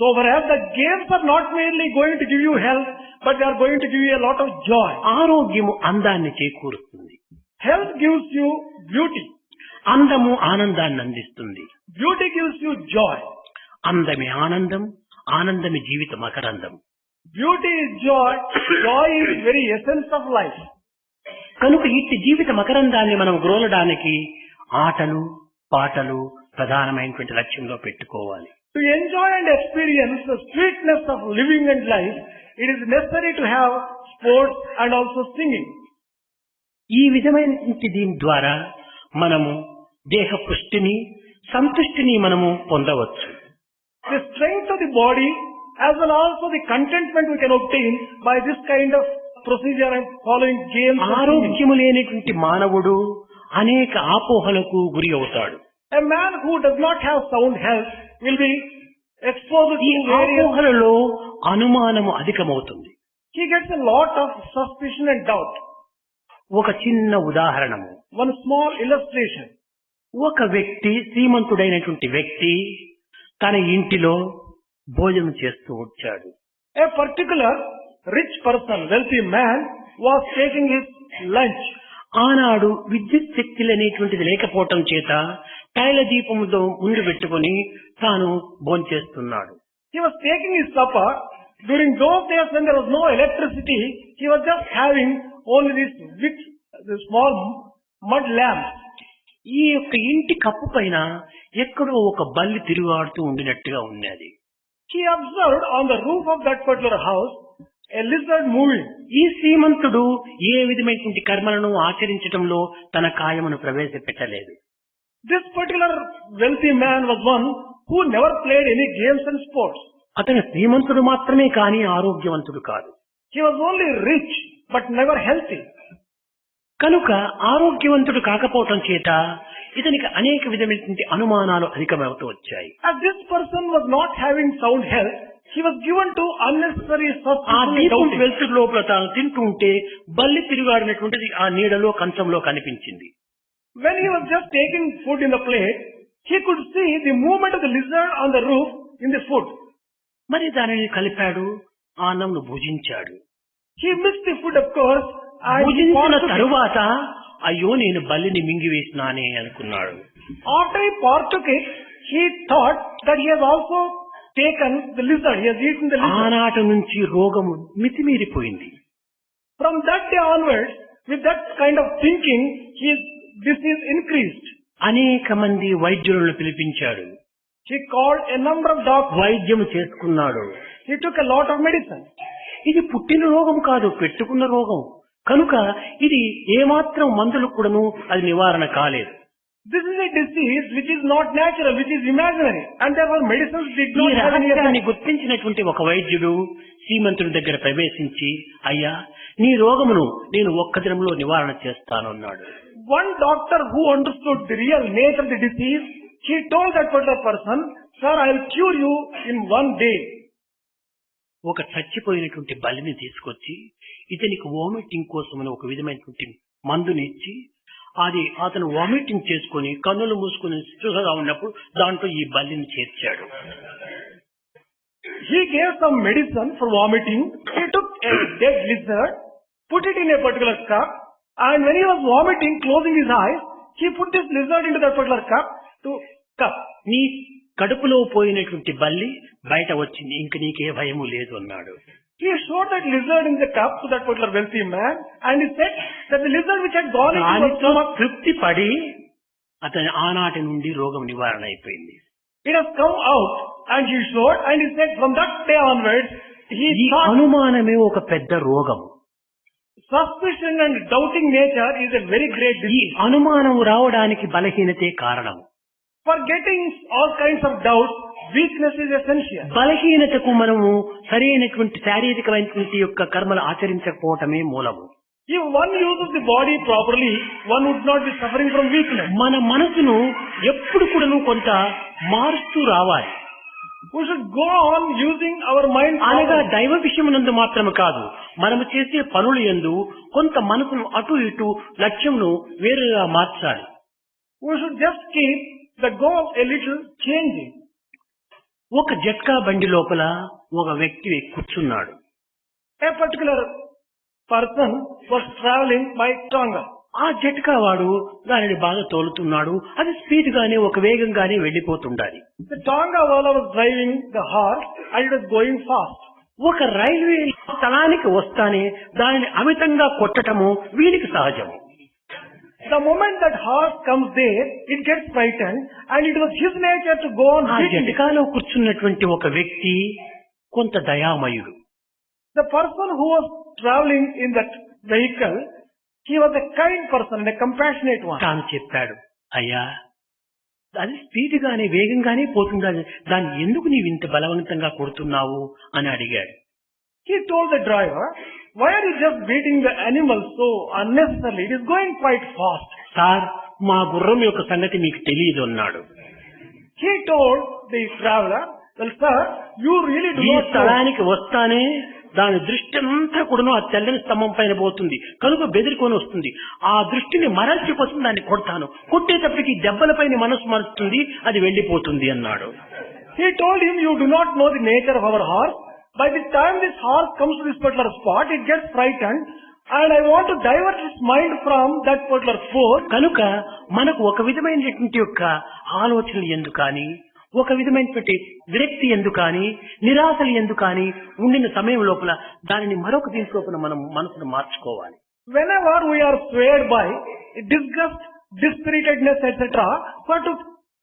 so far as the games are not merely going to give you health, but they are going to give you a lot of joy. ఆరోగ్యము అందాన్ని చేకూరుస్తుంది. Health gives you beauty. అందము ఆనందాన్ని అందిస్తుంది. Beauty gives you joy. అందమే ఆనందం, ఆనందమే జీవిత మకరందం. Beauty is joy. Joy is very essence of life. కనుక ఇట్టి జీవిత మకరందాన్ని మనం గ్రోలడానికి ఆటలు పాటలు ప్రధానమైనటువంటి లక్ష్యంలో పెట్టుకోవాలి. To enjoy and experience the sweetness of living and life, it is necessary to have sports and also singing. ఈ విధమైనటువంటి దీని ద్వారా మనము దేహ పుష్టిని సంతుష్టిని మనము పొందవచ్చు. The strength of the body as well also the contentment we can obtain by this kind of procedure and following games. and singing. ఆరోగ్యము లేనిటువంటి మానవుడు అనేక ఆపోహలకు గురి అవుతాడు. A man who does not have sound health will be exposed ఈ to various. ఆపోహలలో అనుమానము అధికమవుతుంది. He gets a lot of suspicion and doubt. ఒక చిన్న ఉదాహరణము. one small illustration. ఒక వ్యక్తి, శ్రీమంతుడైనటువంటి వ్యక్తి తన ఇంటిలో భోజనం చేస్తూ వచ్చాడు. A particular rich person, wealthy man, was taking his lunch. ఆనాడు విద్యుత్ శక్తులు అనేటువంటిది లేకపోవటం చేత తైల దీపముతో ముందు పెట్టుకుని తాను భోంచేస్తున్నాడు. He was taking his supper. During those days when there was no electricity, he was just having only this small mud lamp. ఈ యొక్క ఇంటి కప్పు పైన ఎక్కడో ఒక బల్లి తిరుగాడుతూ ఉండినట్టుగా ఉన్నది. He observed on the roof of that particular house a lizard moving. ఈ శ్రీమంతుడు ఏ విధమైనటువంటి కర్మలను ఆచరించడంలో తన కాయమును ప్రవేశపెట్టలేదు. This particular wealthy man was one who never played any games and sports. అతను శ్రీమంతుడు మాత్రమే కానీ ఆరోగ్యవంతుడు కాదు. He was only rich but never healthy. కనుక ఆరోగ్యవంతుడు కాకపోవటం చేత ఇతనికి అనేక విధమైనటువంటి అనుమానాలు అధికమవుతూ వచ్చాయి. As this person was not having sound health, he was given to unnecessary ఆ suspicion. దీపం వెలుతురు లోపల తాను తింటూ ఉంటే బల్లి తిరుగాడినటువంటిది ఆ నీడలో కంచంలో కనిపించింది. When he was just taking food in the plate, he could see the movement of the lizard on the roof in the food. మరి దానిని కలిపాడు, ఆ అన్నంను భుజించాడు. He mixed the food, of course, and he భుజించిన partook it. తరువాత అయ్యో నేను బల్లిని మింగివేసినానే అనుకున్నాడు. After he partook it, he thought that he has also taken the lizard. He has eaten the lizard. ఆనాటి నుంచి రోగము మితిమీరిపోయింది. From that day onwards, with that kind of thinking, his disease increased. అనేక మంది వైద్యులను పిలిపించాడు. He called a number of doctors. వైద్యం చేసుకున్నాడు. He took a lot of medicine. ఇది పుట్టిన రోగం కాదు, పెట్టుకున్న రోగం కనుక ఇది ఏమాత్రం మందులు కూడాను అది నివారణ కాలేదు. This is a disease which is not natural, which is imaginary, and therefore medicines did ఈ not have any రహస్యాన్ని effect. గుర్తించినటువంటి ఒక వైద్యుడు శ్రీమంతుడి దగ్గర ప్రవేశించి అయ్యా నీ రోగమును నేను ఒక్క దినంలో నివారణ చేస్తాను అన్నాడు. One doctor who understood the real nature of the disease, he told that particular person, "Sir, I will cure you in one day." ఒక చచ్చిపోయినటువంటి బలిని తీసుకొచ్చి ఇతనికి వామిటింగ్ కోసమని ఒక విధమైనటువంటి మందుని ఇచ్చి అది అతను వామిటింగ్ చేసుకుని కన్నులు మూసుకుని స్పృహగా ఉన్నప్పుడు దాంట్లో ఈ బలిని చేర్చాడు. He gave some medicine for vomiting. He took a dead lizard, put it in a particular cup, and when he was vomiting, closing his eyes, he put this lizard into that particular cup. నీ కడుపులో పోయినటువంటి బల్లి బయట వచ్చింది, ఇంక నీకే భయము లేదు అన్నాడు. He showed that lizard in the cup to that particular wealthy man, and he said that the lizard which had gone into the దానితో stomach, తృప్తి పడి అతని ఆనాటి నుండి రోగం నివారణ అయిపోయింది. it has come out, and he showed, and he said from that day onwards, he ఈ thought అనుమానమే ఒక పెద్ద రోగం. suspicion and doubting nature is a very great ఈ disease. అనుమానం రావడానికి బలహీనతే కారణం. For getting all kinds of doubts, weakness is essential. బలహీనతకు మనము సరైనటువంటి శారీరకమైనటువంటి యొక్క కర్మలు ఆచరించకపోవటమే మూలము. If one uses the body properly, one would not be suffering from weakness. మన మనసును ఎప్పుడు కూడాను కొంత మారుస్తూ రావాలి. We should go on using our mind అనగా properly. దైవ విషయమునందు మాత్రమే కాదు, మనము చేసే పనుల యందు కొంత మనసును అటు ఇటు లక్ష్యమును వేరుగా మార్చాలి. We should just keep the goal a little changing. ఒక జట్కా బండి లోపల ఒక వ్యక్తి కూర్చున్నాడు. A particular person was traveling by Tonga. ఆ జట్కా వాడు దానిని బాగా తోలుతున్నాడు. అది స్పీడ్ గానే ఒక వేగంగానే వెళ్లిపోతుండాలి. The Tonga wala was driving the horse and it was going fast. ఒక రైల్వే స్థలానికి వస్తానే దానిని అమితంగా కొట్టటము వీరికి సహజము. The moment that horse comes there, it gets frightened, and it was his nature to go on ఆ beating it. జటకాలో కూర్చున్నటువంటి ఒక వ్యక్తి కొంత దయామయుడు. The person who was traveling in that vehicle, he was a kind person and a compassionate one. తాను చెప్పాడు, అయ్యా అది స్పీడ్ గానే వేగంగానే పోతుండాలి, దాన్ని ఎందుకు నీవు ఇంత బలవంతంగా కొడుతున్నావు అని అడిగాడు. He told the driver, "Why are you just beating the animal so unnecessarily? It is going quite fast." Sir మా గుర్రం యొక్క సంగతి మీకు తెలియదు అన్నాడు. He told the traveler, "Well, sir, you really do ఈ not know. స్థలానికి వస్తానే దాని దృష్టి అంతా కూడాను ఆ తెల్లని స్తంభం పైన పోతుంది కనుక బెదిరికొని వస్తుంది. ఆ దృష్టిని మరల్చి కోసం దాన్ని కొడతాను, కొట్టేటప్పటికి దెబ్బలపైన మనసు మరుస్తుంది, అది వెళ్లిపోతుంది అన్నాడు. He told him, you do not know the nature of our horse. By the time this horse comes to this particular spot, it gets frightened, and I want to divert its mind from that particular sport. కనుక మనకు ఒక విధమైనటువంటి యొక్క ఆలోచనలు ఎందుకు కానీ, ఒక విధమైనటువంటి విరక్తి ఎందుకు కానీ, నిరాశలు ఎందుకు కానీ ఉండిన సమయం లోపల దానిని మరొక దీని లోపల మనం మనసును మార్చుకోవాలి. Whenever we are swayed by disgust, dispiritedness, etc., we have to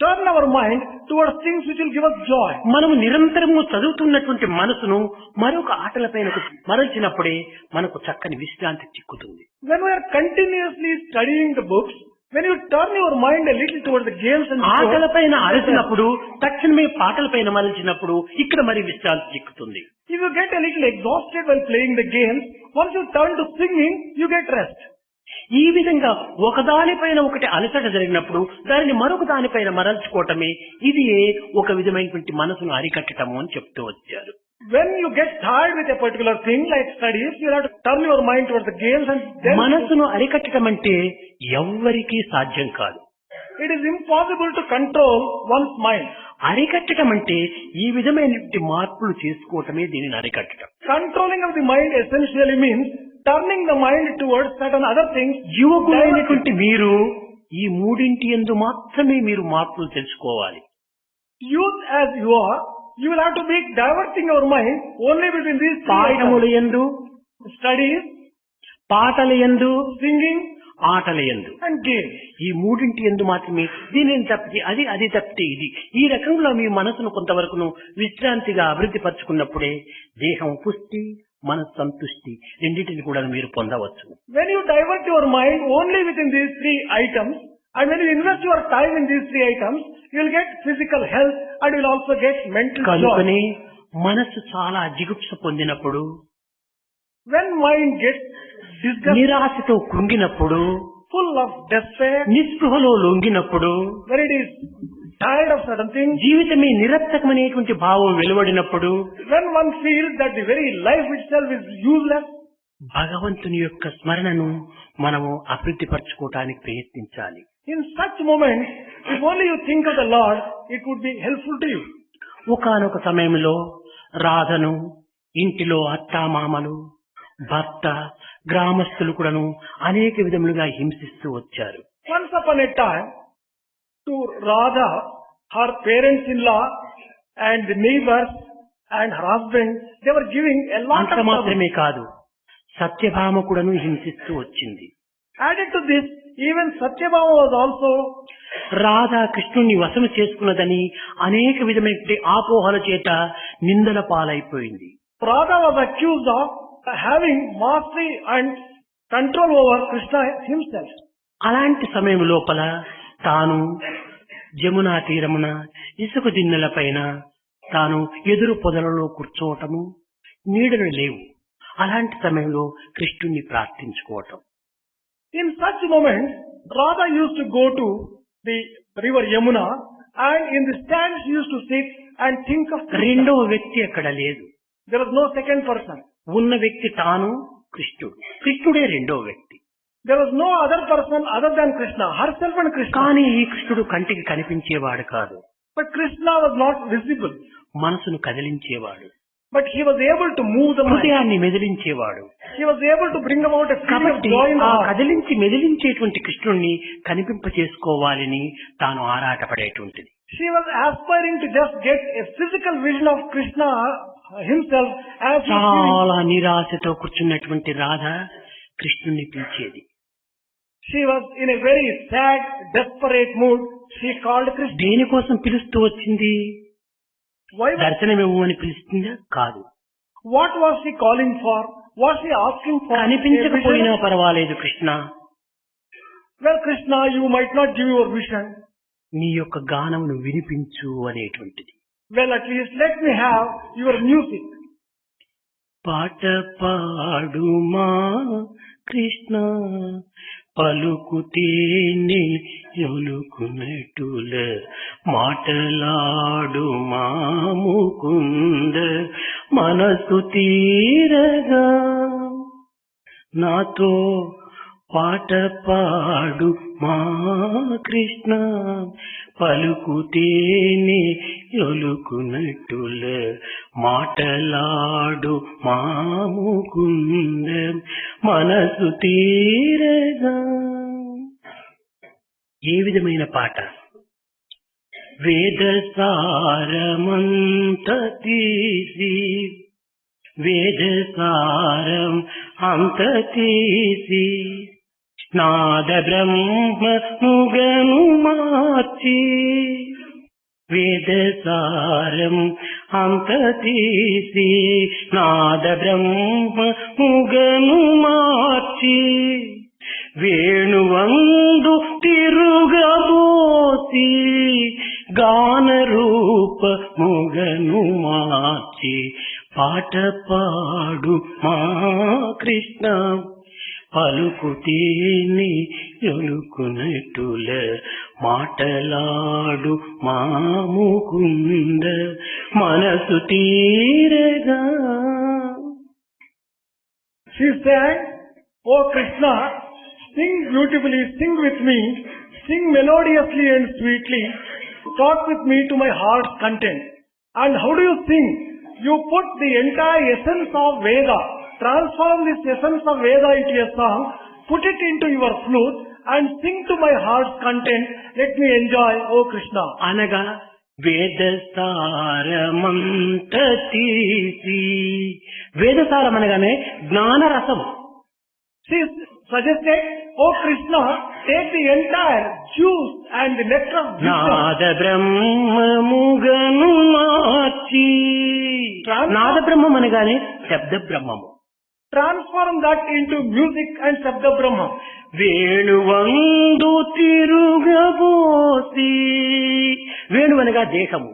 turn our mind towards things which will give us joy. మనము నిరంతరము చదువుతున్నటువంటి మనసును మరొక ఆటలపైన మరల్చినప్పుడే మనకు చక్కని విశ్రాంతి చిక్కుతుంది. When we are continuously studying the books, when you turn your mind a little towards the games and ఆటలపైన అలసినప్పుడు తక్షణమే పాటలపైన మరల్చినప్పుడు ఇక్కడ మరి విశ్రాంతి చిక్కుతుంది. if you get a little exhausted while playing the games, once you turn to singing, you get rest. ఈ విధంగా ఒకదానిపైన ఒకటి అలసట జరిగినప్పుడు దానిని మరొక దానిపైన మరల్చుకోవటమే ఇది ఒక విధమైనటువంటి మనసును అరికట్టటము అని చెప్తూ వచ్చారు. When you get tired with a particular thing like studies, you have to turn your mind towards the games and then మనసును అరికట్టడం అంటే ఎవ్వరికీ సాధ్యం కాదు. it is impossible to control one's mind. అరికట్టడం అంటే ఈ విధమైనటువంటి మార్పులు చేసుకోవటమే దీనిని అరికట్టడం. Controlling of the mind essentially means turning the mind towards certain other things. యువకులైనటువంటి మీరు ఈ మూడింటి యందు మాత్రమే మీరు మార్పులు తెలుసుకోవాలి. Youth as you are, you will have to be diverting your mind only between these three పాఠముల items. యందు, Studies, పాటల యందు, singing ఆటల యందు, and games. ఈ మూడింటి యందు మాత్రమే దీనిని తప్పితే అది, అది తప్పితే ఇది, ఈ రకంలో మీ మనసును కొంతవరకును విశ్రాంతిగా అభివృద్ధి పరుచుకున్నప్పుడే దేహం పుష్టి, మనసు సంతుష్టి రెండింటిని కూడా మీరు పొందవచ్చు. When you divert your mind only within these three items, and when you invest your time in these three items, you will get physical health and you will also get mental joy. కనుకనే మనసు చాలా జిగుప్స పొందినప్పుడు, When mind gets disgusted, నిరాశతో కృంగినప్పుడు, full of despair, నిస్పృహలో లొంగినప్పుడు, when it is tired of certain things, జీవితమే నిరర్థకమైనటువంటి భావం వెలువడినప్పుడు, when one feels that the very life itself is useless, భగవంతుని యొక్క స్మరణను మనము అభివృద్ధి పరచుకోవటానికి ప్రయత్నించాలి. in such moments, if only you think of the Lord, it would be helpful to you. ఒకానొక సమయంలో రాధను ఇంటిలో అత్తామామలు, భర్త, గ్రామస్తులు కూడాను అనేక విధములుగా హింసిస్తూ వచ్చారు. Once upon a time, to Radha, her parents-in-law and the neighbors and her husband, they were giving a lot అంత of trouble. మాత్రమే కాదు, సత్యభామ కూడాను హింసిస్తూ వచ్చింది. Added to this, even Satyabhama was also Radha కృష్ణుని వశము చేసుకున్నదని అనేక విధమైన ఆపోహల చేత నిందల పాలైపోయింది. Radha was accused of having mastery and control over Krishna himself. అలాంటి సమయం లోపల తాను జమునా తీరమున ఇసుక దిన్నెల పైన తాను ఎదురు పొదలలో కూర్చోవటము, నీడలు లేవు. అలాంటి సమయంలో కృష్ణుణ్ణి ప్రార్థించుకోవటం. In such moments, Radha used to go to the river Yamuna and in the stand she used to sit and think of Krishna. రెండో వ్యక్తి అక్కడ లేదు. There was no second person. ఉన్న వ్యక్తి తాను కృష్ణుడు, కృష్ణుడే రెండో వ్యక్తి. There was no other person other than Krishna, herself and Krishna. కానీ ఈ కృష్ణుడు కంటికి కనిపించేవాడు కాదు, But Krishna was not visible. మనసును కదిలించేవాడు, But he was able to move the mind. హృదయాన్ని మెదిలించేవాడు. He was able to bring about a feeling of కాబట్టి joy in the ఆ heart. కదిలించి మెదిలించేటువంటి కృష్ణుణ్ణి కనిపింప చేసుకోవాలని తాను ఆరాటపడేటువంటిది. She was aspiring to just get a physical vision of Krishna himself as he is feeling. చాలా నిరాశతో కూర్చున్నటువంటి రాధ కృష్ణుణ్ణి పిలిచేది. She was in a very sad, desperate mood. She called Krishna. దేనికోసం పిలుస్తూ వచ్చింది? Why? దర్శనమివ్వు అని పిలుస్తుందా? కాదు. What was she calling for? Was she asking for? కనిపించకపోయినా a vision? పర్వాలేదు Krishna, Well, Krishna, you might not give your vision. నీ యొక్క గానమును వినిపించు అనేటువంటిది. Well, at least let me have your music. పాట పాడుమా కృష్ణ, పలుకుతేనే యొలుకునట్టుల మాటలాడు మాముకుంద మనసు తీరగా నాతో పాట పాడు మా కృష్ణ పలుకుతేనే యొలుకునట్టుల మాటలాడు మాముకుంద మనసు తీరగా. ఏ విధమైన పాట? వేద సారమంత తీసి వేద సారం అంత తీసి నాద బ్రహ్మ ముగను మార్చి వేద సారం అంత తీసి నాద బ్రహ్మ ముగను మార్చి వేణువందు తిరుగబోసి గాన రూప ముగను మార్చి పాట పాడు మా కృష్ణ పలుకుతేని యొలుకునట్టుల మాటలాడు మాముకుంద మనసు తీరగా. She sang, "Oh Krishna, sing beautifully, sing with me, sing melodiously and sweetly, talk with me to my heart's content." And how do you sing? You put the entire essence of Veda, transform this essence of Veda into a song, put it into your flute and sing to my heart's content. Let me enjoy, oh Krishna. అనగా వేదసారమంత తీసి, వేదసారం అనగానే జ్ఞానరసం. She suggested, oh Krishna, take the entire juice and the nectar of wisdom. నాద బ్రహ్మముగను మార్చి, నాద బ్రహ్మం అనగానే శబ్ద బ్రహ్మము. Transform that into music and Sabda Brahma. వేణువందు తిరుగబోసి, Venu అనగా దేహము.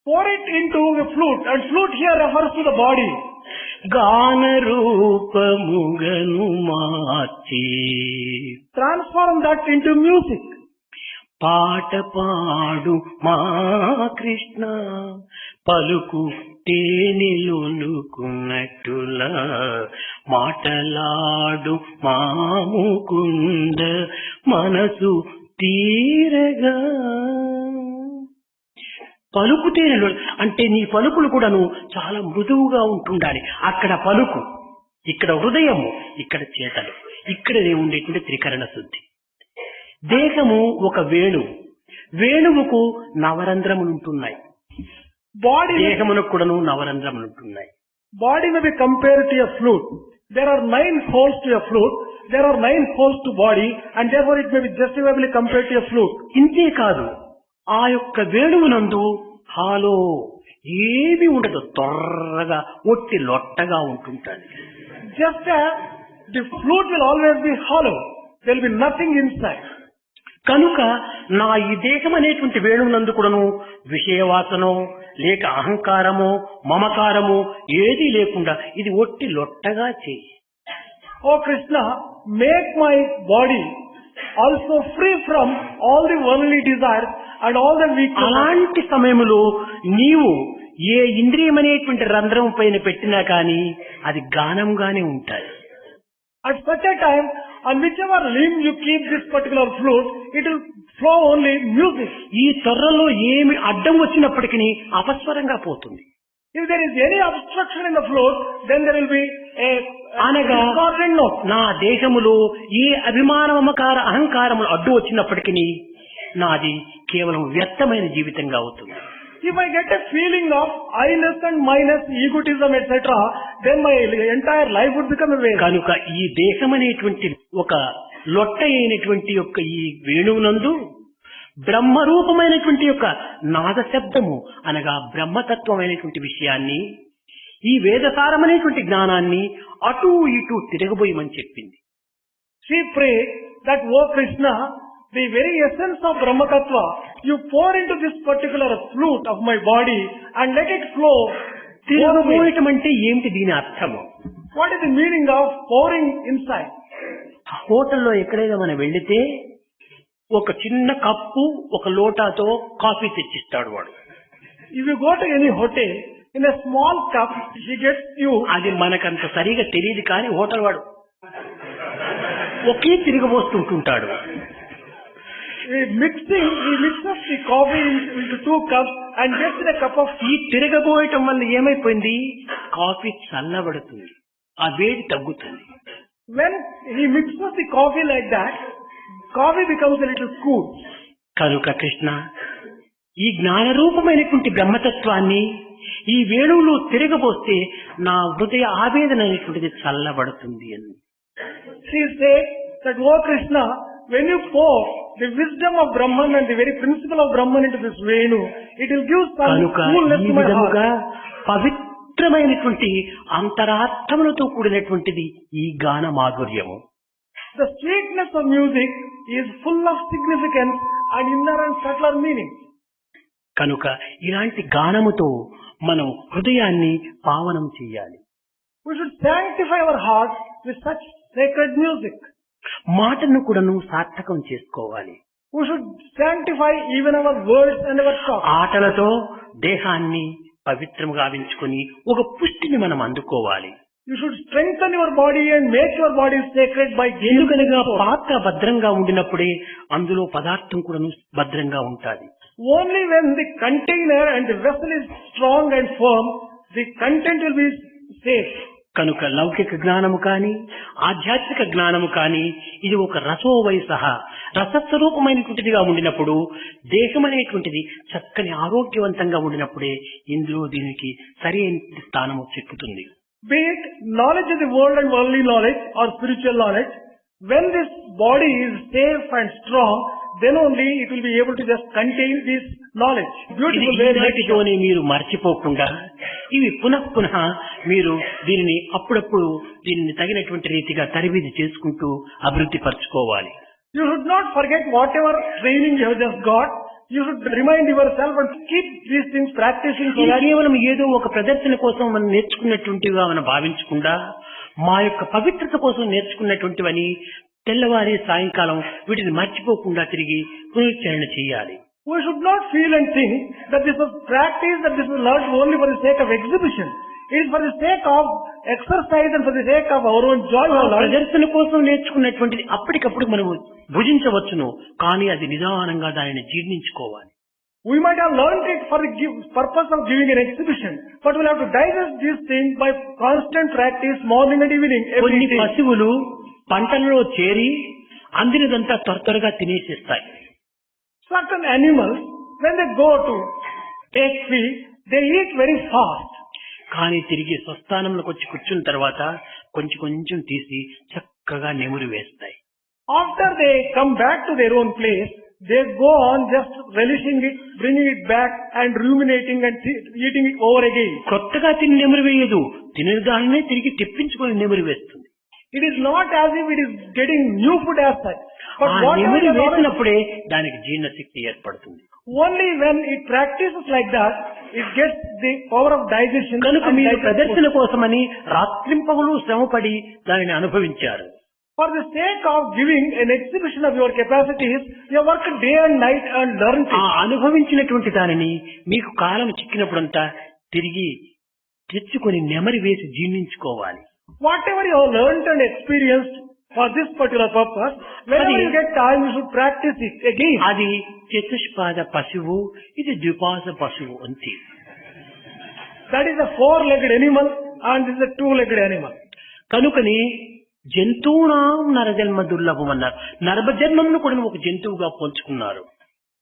Pour it into the flute, and flute here refers to the body. గాన రూపముగను మార్చి, Transform that into music. పాట పాడు మా కృష్ణ పలుకు తేనెలొలుకున్నట్టులా మాటలాడు మాముకుంద మనసు తీరగా. పలుకు తేనెలు అంటే నీ పలుకులు కూడాను చాలా మృదువుగా ఉంటుండాలి. అక్కడ పలుకు, ఇక్కడ హృదయము, ఇక్కడ చేతలు, ఇక్కడనే ఉండేటువంటి త్రికరణ శుద్ధి. దేహము ఒక వేణువు, వేణువుకు నవరంధ్రములుంటున్నాయి. దేహమునకు కూడాను నవరంధ్రములుంటున్నాయి. Body may be compared to a flute. There are 9 holes to a flute. There are 9 holes to body, and therefore it may be justifiably compared to a flute. ఇంతే కాదు, ఆ యొక్క వేణువునందు హాలో ఏమీ ఉండదు, తొర్రగా ఒట్టి లొట్టగా ఉంటుంటాది. Just as the flute will always be hollow, there will be nothing inside. కనుక నా ఈ దేహం అనేటువంటి వేణువునందు కూడాను విషయవాసనో లేక అహంకారమో మమకారమో ఏదీ లేకుండా ఇది ఒట్టి లొట్టగా చేయి. Oh Krishna, make my body also free from all the worldly desires and all the weaknesses. అలాంటి సమయంలో నీవు ఏ ఇంద్రియం అనేటువంటి రంధ్రం పైన పెట్టినా కానీ అది గానంగానే ఉంటాయి. At such a time, on whichever limb you keep this particular flute, it will flow only music. ఈ తొర్రలో ఏమి అడ్డం వచ్చినప్పటికీ అపస్వరంగా పోతుంది. If there is any obstruction in the flute, then there will be a అనగా discordant note. నా దేహములో ఏ అభిమాన మమకార అహంకారములు అడ్డు వచ్చినప్పటికీ నాది కేవలం వ్యర్థమైన జీవితంగా అవుతుంది. If I get a feeling of I-ness and my-ness, egotism, etc., then my entire life would become a waste. కనుక ఈ దేహం అనేటువంటి ఒక లొట్ట అయినటువంటి యొక్క ఈ వేణువునందు బ్రహ్మరూపమైనటువంటి యొక్క నాద శబ్దము అనగా బ్రహ్మతత్వమైనటువంటి విషయాన్ని, ఈ వేదసారమైనటువంటి జ్ఞానాన్ని అటు ఇటు తిరగబోయమని చెప్పింది. She prayed that, oh Krishna, the very essence of Brahma Tattva, you pour into this particular flute of my body and let it flow. తిరగబోయటం అంటే ఏమిటి దీని అర్థము? What is the meaning of pouring inside? హోటల్లో ఎక్కడైనా మనం వెళ్లితే ఒక చిన్న cup ఒక లోటాతో కాఫీ తెచ్చిస్తాడు వాడు. If you go to any hotel, in a small cup, he gets you. అది మనకంత సరిగా తెలియదు కానీ హోటల్ వాడు ఒకే తిరగబోస్తుంటుంటాడు. He mixes the coffee into 2 cups and gets in a cup of ఈ తిరగబోయటం వల్ల ఏమైపోయింది, కాఫీ చల్లబడుతుంది, ఆ వేడి తగ్గుతుంది. When he mixes the coffee like that, coffee becomes a little cool. కనుక కృష్ణ ఈ జ్ఞానరూపమైనటువంటి బ్రహ్మతత్వాన్ని ఈ వేణువులు తిరగబోస్తే నా హృదయ ఆవేదన అనేటువంటిది చల్లబడుతుంది అని. She says that, oh Krishna, when you pour the wisdom of Brahman and the very principle of Brahman into this Venu, it will give some కనుక coolness ఈ to my విధముగా heart. పవిత్రమైనటువంటి అంతరార్థములతో కూడినటువంటిది ఈ గాన మాధుర్యము. The sweetness of music is full of significance and inner and subtler meaning. కనుక ఇలాంటి గానముతో మనం హృదయాన్ని పావనం చేయాలి. We should sanctify our hearts with such sacred music. మాటను కూడాను సార్థకం చేసుకోవాలి. We should sanctify even our words and our talk. ఆటలతో దేహాన్ని పవిత్రముగా గావించుకొని ఒక పుష్టిని మనం అందుకోవాలి. You should strengthen your body and make your body sacred by gaining. ఎందుకనగా పాత్ర భద్రంగా ఉండినప్పుడే అందులో పదార్థం కూడాను భద్రంగా ఉంటాది. Only when the container and the vessel is strong and firm, the content will be safe. కనుక లౌకిక జ్ఞానము కాని ఆధ్యాత్మిక జ్ఞానము కాని ఇది ఒక రసోవయసహ రసస్వరూపమైనటువంటిదిగా ఉండినప్పుడు, దేహం అనేటువంటిది చక్కని ఆరోగ్యవంతంగా ఉండినప్పుడే ఇందులో దీనికి సరైన స్థానము చెక్కుతుంది. Be it knowledge of the world and worldly knowledge or spiritual knowledge, when this body is safe and strong, then only it will be able to just contain this knowledge. Beautiful way. ఈనాటితోనే మీరు మర్చిపోకుండా ఇవి పునః మీరు దీనిని అప్పుడప్పుడు దీనిని తగినటువంటి రీతిగా తరబిది చేసుకుంటూ అభివృద్ధి పరచుకోవాలి. You should not forget whatever training you have just got. You should remind yourself and keep these things practicing so ఇది that కేవలం ఏదో ఒక ప్రదర్శన కోసం మనం నేర్చుకున్నటువంటివిగా మనం భావించకుండా మా యొక్క పవిత్రత కోసం నేర్చుకున్నటువంటివని తెల్లవారి సాయంకాలం వీటిని మర్చిపోకుండా తిరిగి పునరుచ్చరణ చేయాలి. we should not feel and think that this was practice, that this was learned only for the sake of exhibition. It is for the sake of exercise and for the sake of our own joy. ప్రదర్శన కోసం నేర్చుకున్నటువంటిది అప్పటికప్పుడు మనము భుజించవచ్చును, కానీ అది నిదానంగా దానిని జీర్ణించుకోవాలి. We might have learned it for the purpose of giving an exhibition, but we'll have to digest these things by constant practice, morning and evening, every కొన్ని day. పశువులు పంటలలో చేరి అందినదంతా త్వరగా తినేసేస్తాయి. Certain animals, when they go to take feed, they eat very fast. కానీ తిరిగి స్వస్థానంలోకి వచ్చి కూర్చున్న తర్వాత కొంచెం తీసి చక్కగా నెమురు వేస్తాయి. After they come back to their own place, they go on just relishing it, bringing it back and ruminating and eating it over again. కొత్తగా తిని నెమురు వేయదు, తినే దానినే తిరిగి తెప్పించుకొని నెమురు వేస్తుంది. It is not as if it is getting new food as such. But ఆ whatever నెమురు it is, వేసినప్పుడే దానికి జీర్ణశక్తి ఏర్పడుతుంది. only when it practices like that, it gets the power of digestion. కనుక and మీరు digestion. ప్రదర్శన కోసమని రాత్రింపగలు శ్రమపడి దానిని అనుభవించారు. For the sake of giving an exhibition of your capacities, you have worked day and night and learned ఆ it. అనుభవించినటువంటి దానిని మీకు కాలం చిక్కినప్పుడంతా తిరిగి తెచ్చుకొని నెమరి వేసి జీర్ణించుకోవాలి. Whatever you have learned and experienced for this particular purpose, whenever you get time, you should practice it again. అది చతుష్పాద పశువు, ఇది ద్విపాద పశువు అంతే. That is a four-legged animal and this is a two-legged animal. కనుకని జంతువునాం నరజన్మ దుర్లభం అన్నారు. నరజన్మను కూడా ఒక జంతువుగా పోల్చుకున్నారు.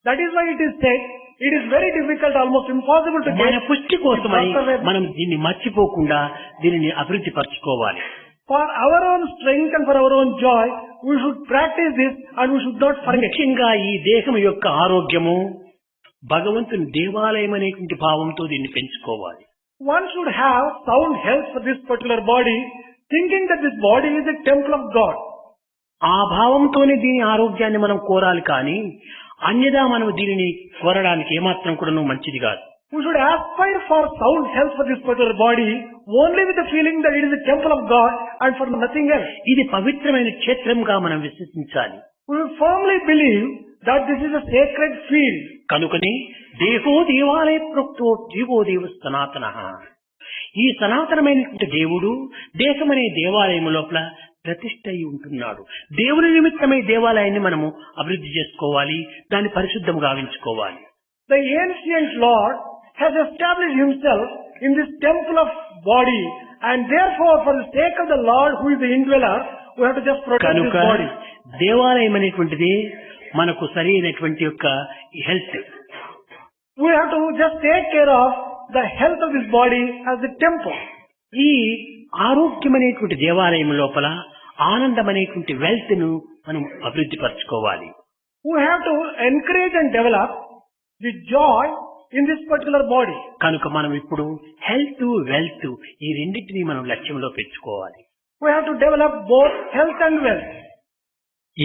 That is why it is said, it is very difficult, almost impossible to మన get. పుష్టి కోసమని మనం దీన్ని మర్చిపోకుండా దీనిని అభివృద్ధి పరచుకోవాలి. For our own strength and for our own joy, we should practice this and we should not forget. ముఖ్యంగా ఈ దేహం యొక్క ఆరోగ్యము భగవంతుని దేవాలయం అనేటువంటి భావంతో దీన్ని పెంచుకోవాలి. One should have sound health for this particular body, thinking that this body is a temple of God. ఆ భావంతోనే దీని ఆరోగ్యాన్ని మనం కోరాలి, కానీ అన్యదా మనం దీనిని కోరడానికి ఏమాత్రం కూడా మంచిది కాదు. We should aspire for sound health for this particular body only with the feeling that it is a temple of God and for nothing else. ఇది పవిత్రమైన క్షేత్రంగా మనం విశ్వసించాలి. We will firmly believe that this is a sacred field. కనుకనే దేహో దేవాలయ ప్రోక్తో GO దేవ సనాతన. ఈ సనాతనమైనటువంటి దేవుడు దేశమనే దేవాలయం లోపల ప్రతిష్ఠ అయి ఉంటున్నాడు. దేవుని నిమిత్తమై దేవాలయాన్ని మనము అభివృద్ధి చేసుకోవాలి, దాన్ని పరిశుద్ధం గావించుకోవాలి. The ancient Lord has established himself in this temple of body, and therefore for the sake of the Lord who is the indweller, we have to just protect this కనుక body. దేవాలయం అనేటువంటిది మనకు సరైనటువంటి యొక్క health. We have to just take care of the health of this body as the temple. ఈ ఆరోగ్యమనేటువంటి దేవాలయం లోపల ఆనందమనేటువంటి wealth ను మనం అభివృద్ధి పరచుకోవాలి. We have to encourage and develop the joy in this particular body. కనుక మనం ఇప్పుడు హెల్త్ వెల్త్ ఈ రెండింటినీ మనం లక్ష్యంలో పెంచుకోవాలి. We have to develop both health and wealth.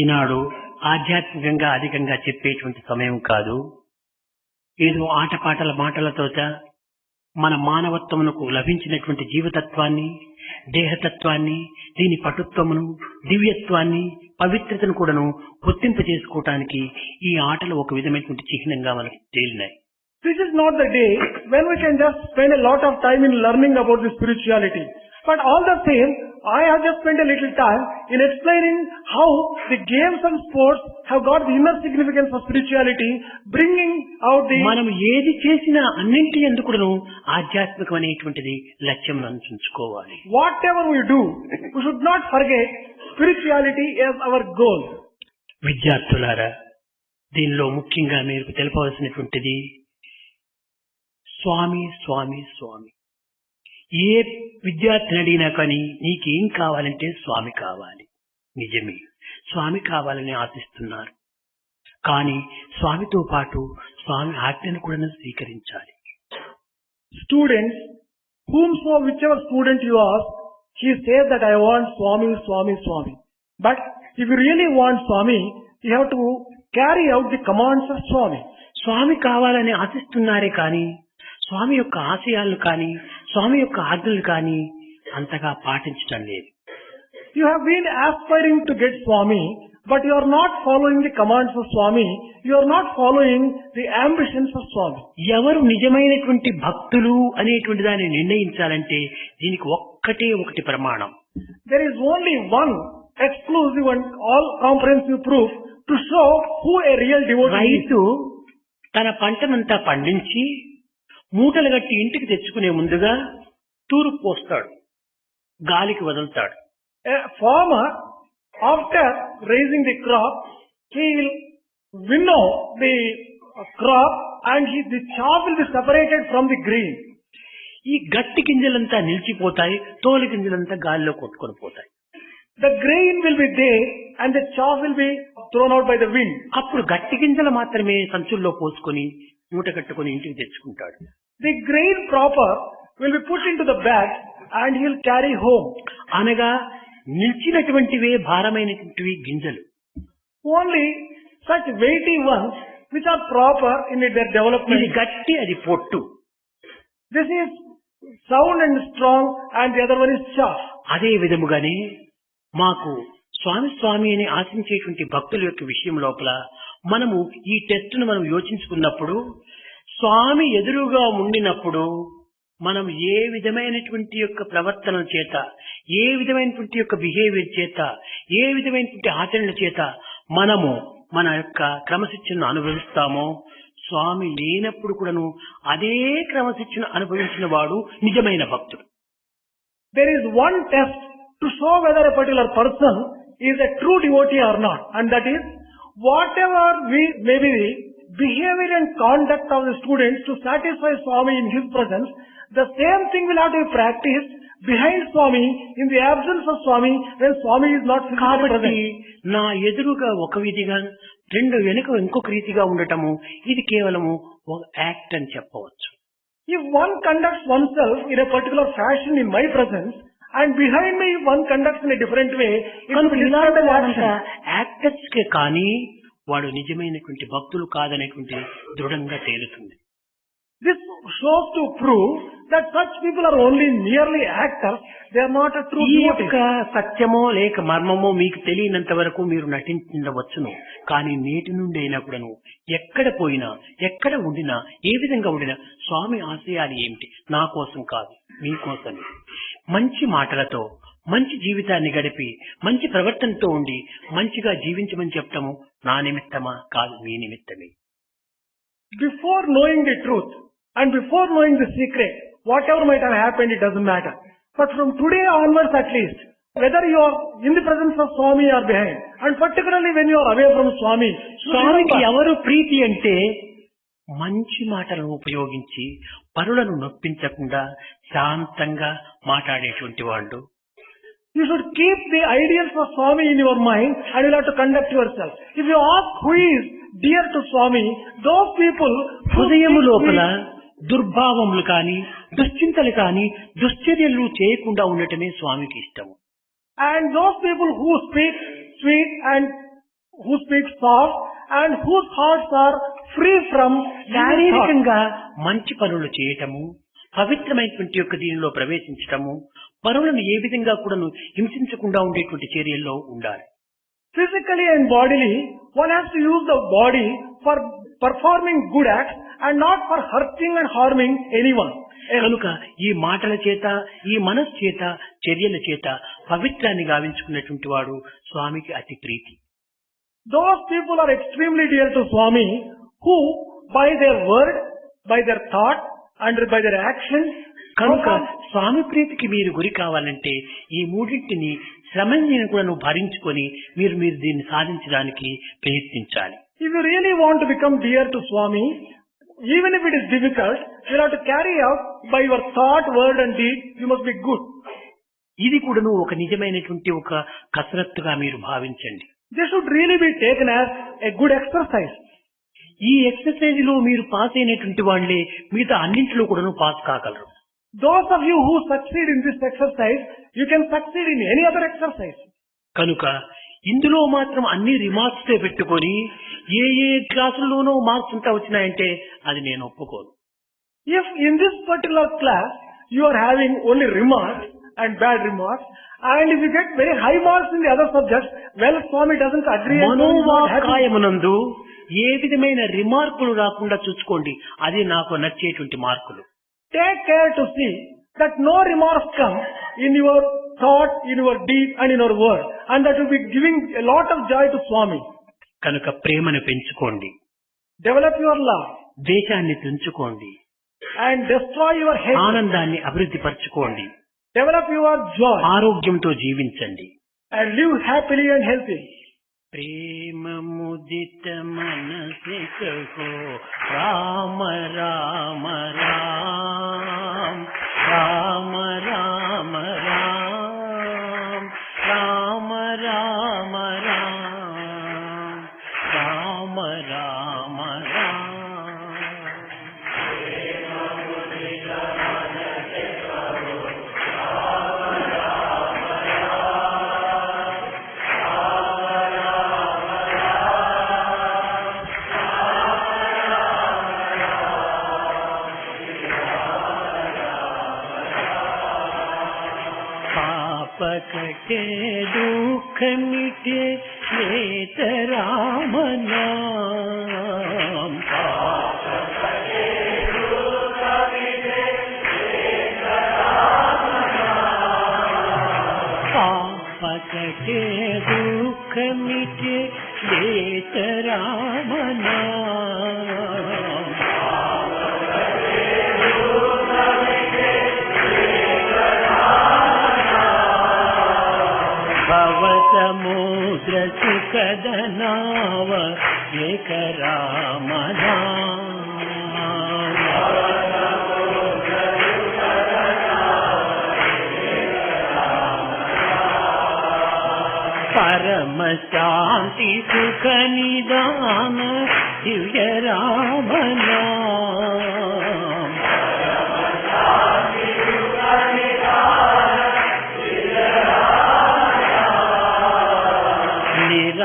ఈనాడు ఆధ్యాత్మికంగా అధికంగా చెప్పేటువంటి సమయం కాదు. ఏదో ఆటపాటల మాటలతోట మన మానవత్వమునకు లభించినటువంటి జీవతత్వాన్ని, దేహతత్వాన్ని, దీని పటుత్వమును, దివ్యత్వాన్ని, పవిత్రతను కూడాను గుర్తింప చేసుకోవటానికి ఈ ఆటలు ఒక విధమైనటువంటి చిహ్నంగా మనకు తేలినాయి. This is not the day when we can just spend a lot of time in learning about the spirituality. But all the same, I have just spent a little time in explaining how the games and sports have got the inner significance of spirituality, bringing out the... మనం ఏది చేసినా అన్నింటి ఎందుకును ఆధ్యాత్మికం అనేటువంటిది లక్ష్యం ఉంచుకోవాలి. Whatever we do, we should not forget spirituality as our goal. విద్యార్థులారా, దీనిలో ముఖ్యంగా మీరు తెలపవలసినటువంటిది స్వామి స్వామి స్వామి. ఏ విద్యార్థిని అడిగినా కానీ నీకేం కావాలంటే స్వామి కావాలి. నిజమే, స్వామి కావాలని ఆశిస్తున్నారు. కానీ స్వామితో పాటు స్వామి ఆజ్ఞను కూడా స్వీకరించాలి. Students, whichever student you ask, he says that I want Swami, Swami, Swami. But if you really want Swami, you have to carry out the commands of Swami. స్వామి కావాలని ఆశిస్తున్నారే కానీ స్వామి యొక్క ఆశయాలను కానీ స్వామి యొక్క ఆజ్ఞలు కానీ అంతగా పాటించడం లేదు. You have been aspiring to get Swami, but you are not following the commands of Swami. You are not following the ambitions of Swami. ఎవరు నిజమైనటువంటి భక్తులు అనేటువంటి దాన్ని నిర్ణయించాలంటే దీనికి ఒకటి ప్రమాణం. There is only one exclusive and all comprehensive proof to show who a real devotee is. రైతు తన పంటనంతా పండించి మూటలు గట్టి ఇంటికి తెచ్చుకునే ముందుగా తూర్పు పోస్తాడు, గాలికి వదులుతాడు. A farmer, after raising the crop, he will winnow the crop and the chaff will be separated from the grain. ఈ గట్టి గింజలంతా నిలిచిపోతాయి, తోలు గింజలంతా గాలిలో కొట్టుకొని పోతాయి. The grain will be there and the chaff will be thrown out by the wind. అప్పుడు గట్టి గింజలు మాత్రమే సంచుల్లో పోసుకొని మూట కట్టుకొని ఇంటికి తెచ్చుకుంటాడు. The grain proper will be put into the bag and he will carry home. అనగా నిలిచినటువంటివే భారమైనటువంటివి గింజలు. Only such weighty ones which are proper in their ఇది development. గట్టి, అది పొట్టు. This is sound and strong and the other one is chaff. అదే విధముగానే మాకు స్వామి స్వామి అని ఆశించేటువంటి భక్తుల యొక్క విషయం లోపల మనము ఈ టెస్ట్ ను మనం యోచించుకున్నప్పుడు, స్వామి ఎదురుగా ఉండినప్పుడు మనం ఏ విధమైనటువంటి యొక్క ప్రవర్తన చేత, ఏ విధమైనటువంటి యొక్క బిహేవియర్ చేత, ఏ విధమైనటువంటి ఆచరణ చేత మనము మన యొక్క క్రమశిక్షణను అనుభవిస్తామో, స్వామి లేనప్పుడు కూడాను అదే క్రమశిక్షణ అనుభవించిన వాడు నిజమైన భక్తుడు. There is one test to show whether a particular person is a true devotee or not, and that is whatever may be the behavior and conduct of the students to satisfy Swami in his presence, the same thing will have to be practiced behind Swami in the absence of Swami when Swami is not physically కాబట్టి present. నా ఎదురుగా ఒక విధిగా, రెండు వెనుక ఇంకొక రీతిగా ఉండటము ఇది కేవలము ఒక యాక్ట్ అని చెప్పవచ్చు. If one conducts oneself in a particular fashion in my presence and behind me if one conducts in a different way, it will be described as action. Actors కే కానీ వాడు నిజమైనటువంటి భక్తులు కాదనేటువంటి దృఢంగా తేలుతుంది. This shows to prove that such people are only merely actors. They are not a true ఈ devotee. యొక్క సత్యమో లేక మర్మమో మీకు తెలియనంత వరకు మీరు నటించవచ్చును. కానీ నేటి నుండి అయినా కూడాను ఎక్కడ పోయినా, ఎక్కడ ఉండినా, ఏ విధంగా ఉండినా స్వామి ఆశయాలు ఏమిటి? నా కోసం కాదు, మీకోసమే. మంచి మాటలతో మంచి జీవితాన్ని గడిపి మంచి ప్రవర్తనతో ఉండి మంచిగా జీవించమని చెప్పటము నా నిమిత్తమా? కాదు, మీ నిమిత్తమే. Before knowing the truth and before knowing the secret, whatever might have happened, it doesn't matter. But from today onwards at least, whether you are in the presence of Swami or behind, and particularly when you are away from Swami, స్వామికి ఎవరు ప్రీతి అంటే మంచి మాటలను ఉపయోగించి పరులను నొప్పించకుండా శాంతంగా మాట్లాడేటువంటి వాళ్ళు. you should keep the ideals of Swami in your mind and you will have to conduct yourself. If you ask who is dear to Swami, those people హృదయము లోపల దుర్భావములు కాని, దుశ్చింతలు కాని, దుశ్చర్యలు చేయకుండా ఉండటమే స్వామికి ఇష్టము. and those people who speak sweet and who speak soft and whose hearts are free from శారీరకంగా మంచి పనులు చేయటము, పవిత్రమైనటువంటి యొక్క దీనిలో ప్రవేశించటము, పరులను ఏ విధంగా కూడాను హింసించకుండా ఉండేటువంటి చర్యల్లో ఉండాలి. physically and bodily, one has to use the body for performing good acts and not for hurting and harming anyone. కనుక ఈ మాటల చేత, ఈ మనస్సు చేత, చర్యల చేత పవిత్రాన్ని గావించుకున్నటువంటి వాడు స్వామికి అతి ప్రీతి. Those people are extremely dear to Swami who by their word, by their thought and by their actions కనుక స్వామి ప్రీతికి మీరు గురి కావాలంటే ఈ మూడింటిని శ్రమని కూడా భరించుకొని మీరు దీన్ని సాధించడానికి ప్రయత్నించాలి. If you really want to become dear to Swami, even if it is difficult, you have to carry out by your thought, word and deed, you must be good. ఇది కూడాను ఒక నిజమైనటువంటి ఒక కసరత్తుగా మీరు భావించండి. This should really be taken as a good exercise. ఈ exercise లో మీరు పాస్ అయినటువంటి వాళ్ళే మిగతా అన్నింటిలో కూడాను pass కాగలరు. Those of you who succeed in this exercise, you can succeed in any other exercise. కనుక ఇందులో మాత్రం అన్ని రిమార్క్స్ తో పెట్టుకొని ఏ క్లాసుల్లోనూ మార్క్స్ అంతా వచ్చినాయంటే అది నేను ఒప్పుకోను. If in this particular class you are having only remarks and bad remarks, and if you get very high marks in the other subjects, well, Swami doesn't agree. మనోవాకాయమునందు ఏ విధమైన రిమార్కులు రాకుండా చూసుకోండి, అది నాకు నచ్చేటువంటి మార్కులు. Take care to see that no remarks come in your thought, in your deed and in your word, and that will be giving a lot of joy to Swami. కనుక ప్రేమను పెంచుకోండి, Develop your love ద్వేషాన్ని పెంచుకోండి, and destroy your hate. ఆనందాన్ని అభివృద్ధి పరచుకోండి, Develop your joy ఆరోగ్యంతో జీవించండి, and live happily and healthy. ప్రేమ ముదిత మనసి కహో రామ రామ రామ రామ రామ రామ రామ రామ రామ రామ రామ पकटे दुख मिटे लेत राम नाम पकटे दुख मिटे लेत राम नाम भव समुद्र सुखद नाव एक राम नाम परम शांति सुख निदान दिव्य राम नाम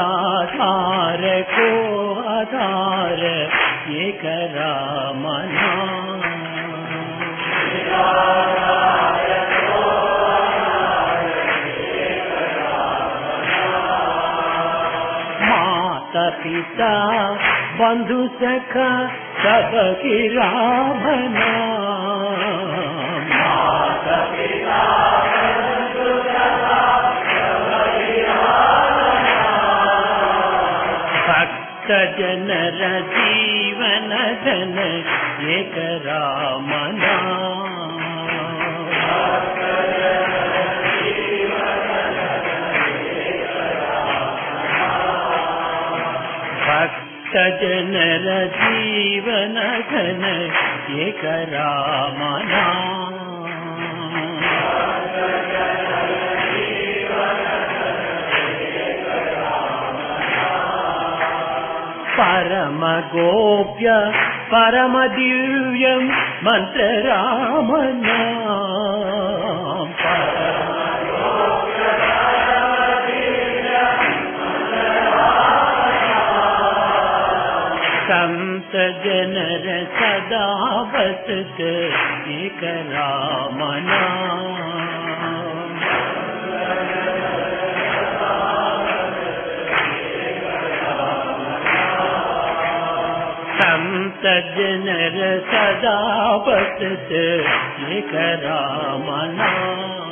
निराधार को आधार एक राम नाम पिता बंधु सखा सबकी राम नाम। माता पिता बंधु सखा सबकी राम नाम। भक्त जनर जीवन धन एक राम नाम। भक्त जनर जीवन धन एक राम नाम। परम गोप्य परम दिव्यम मंत्र राम नाम। संत जनर सदा बसत एक राम नाम। संत जनर सदा बसत एक राम नाम।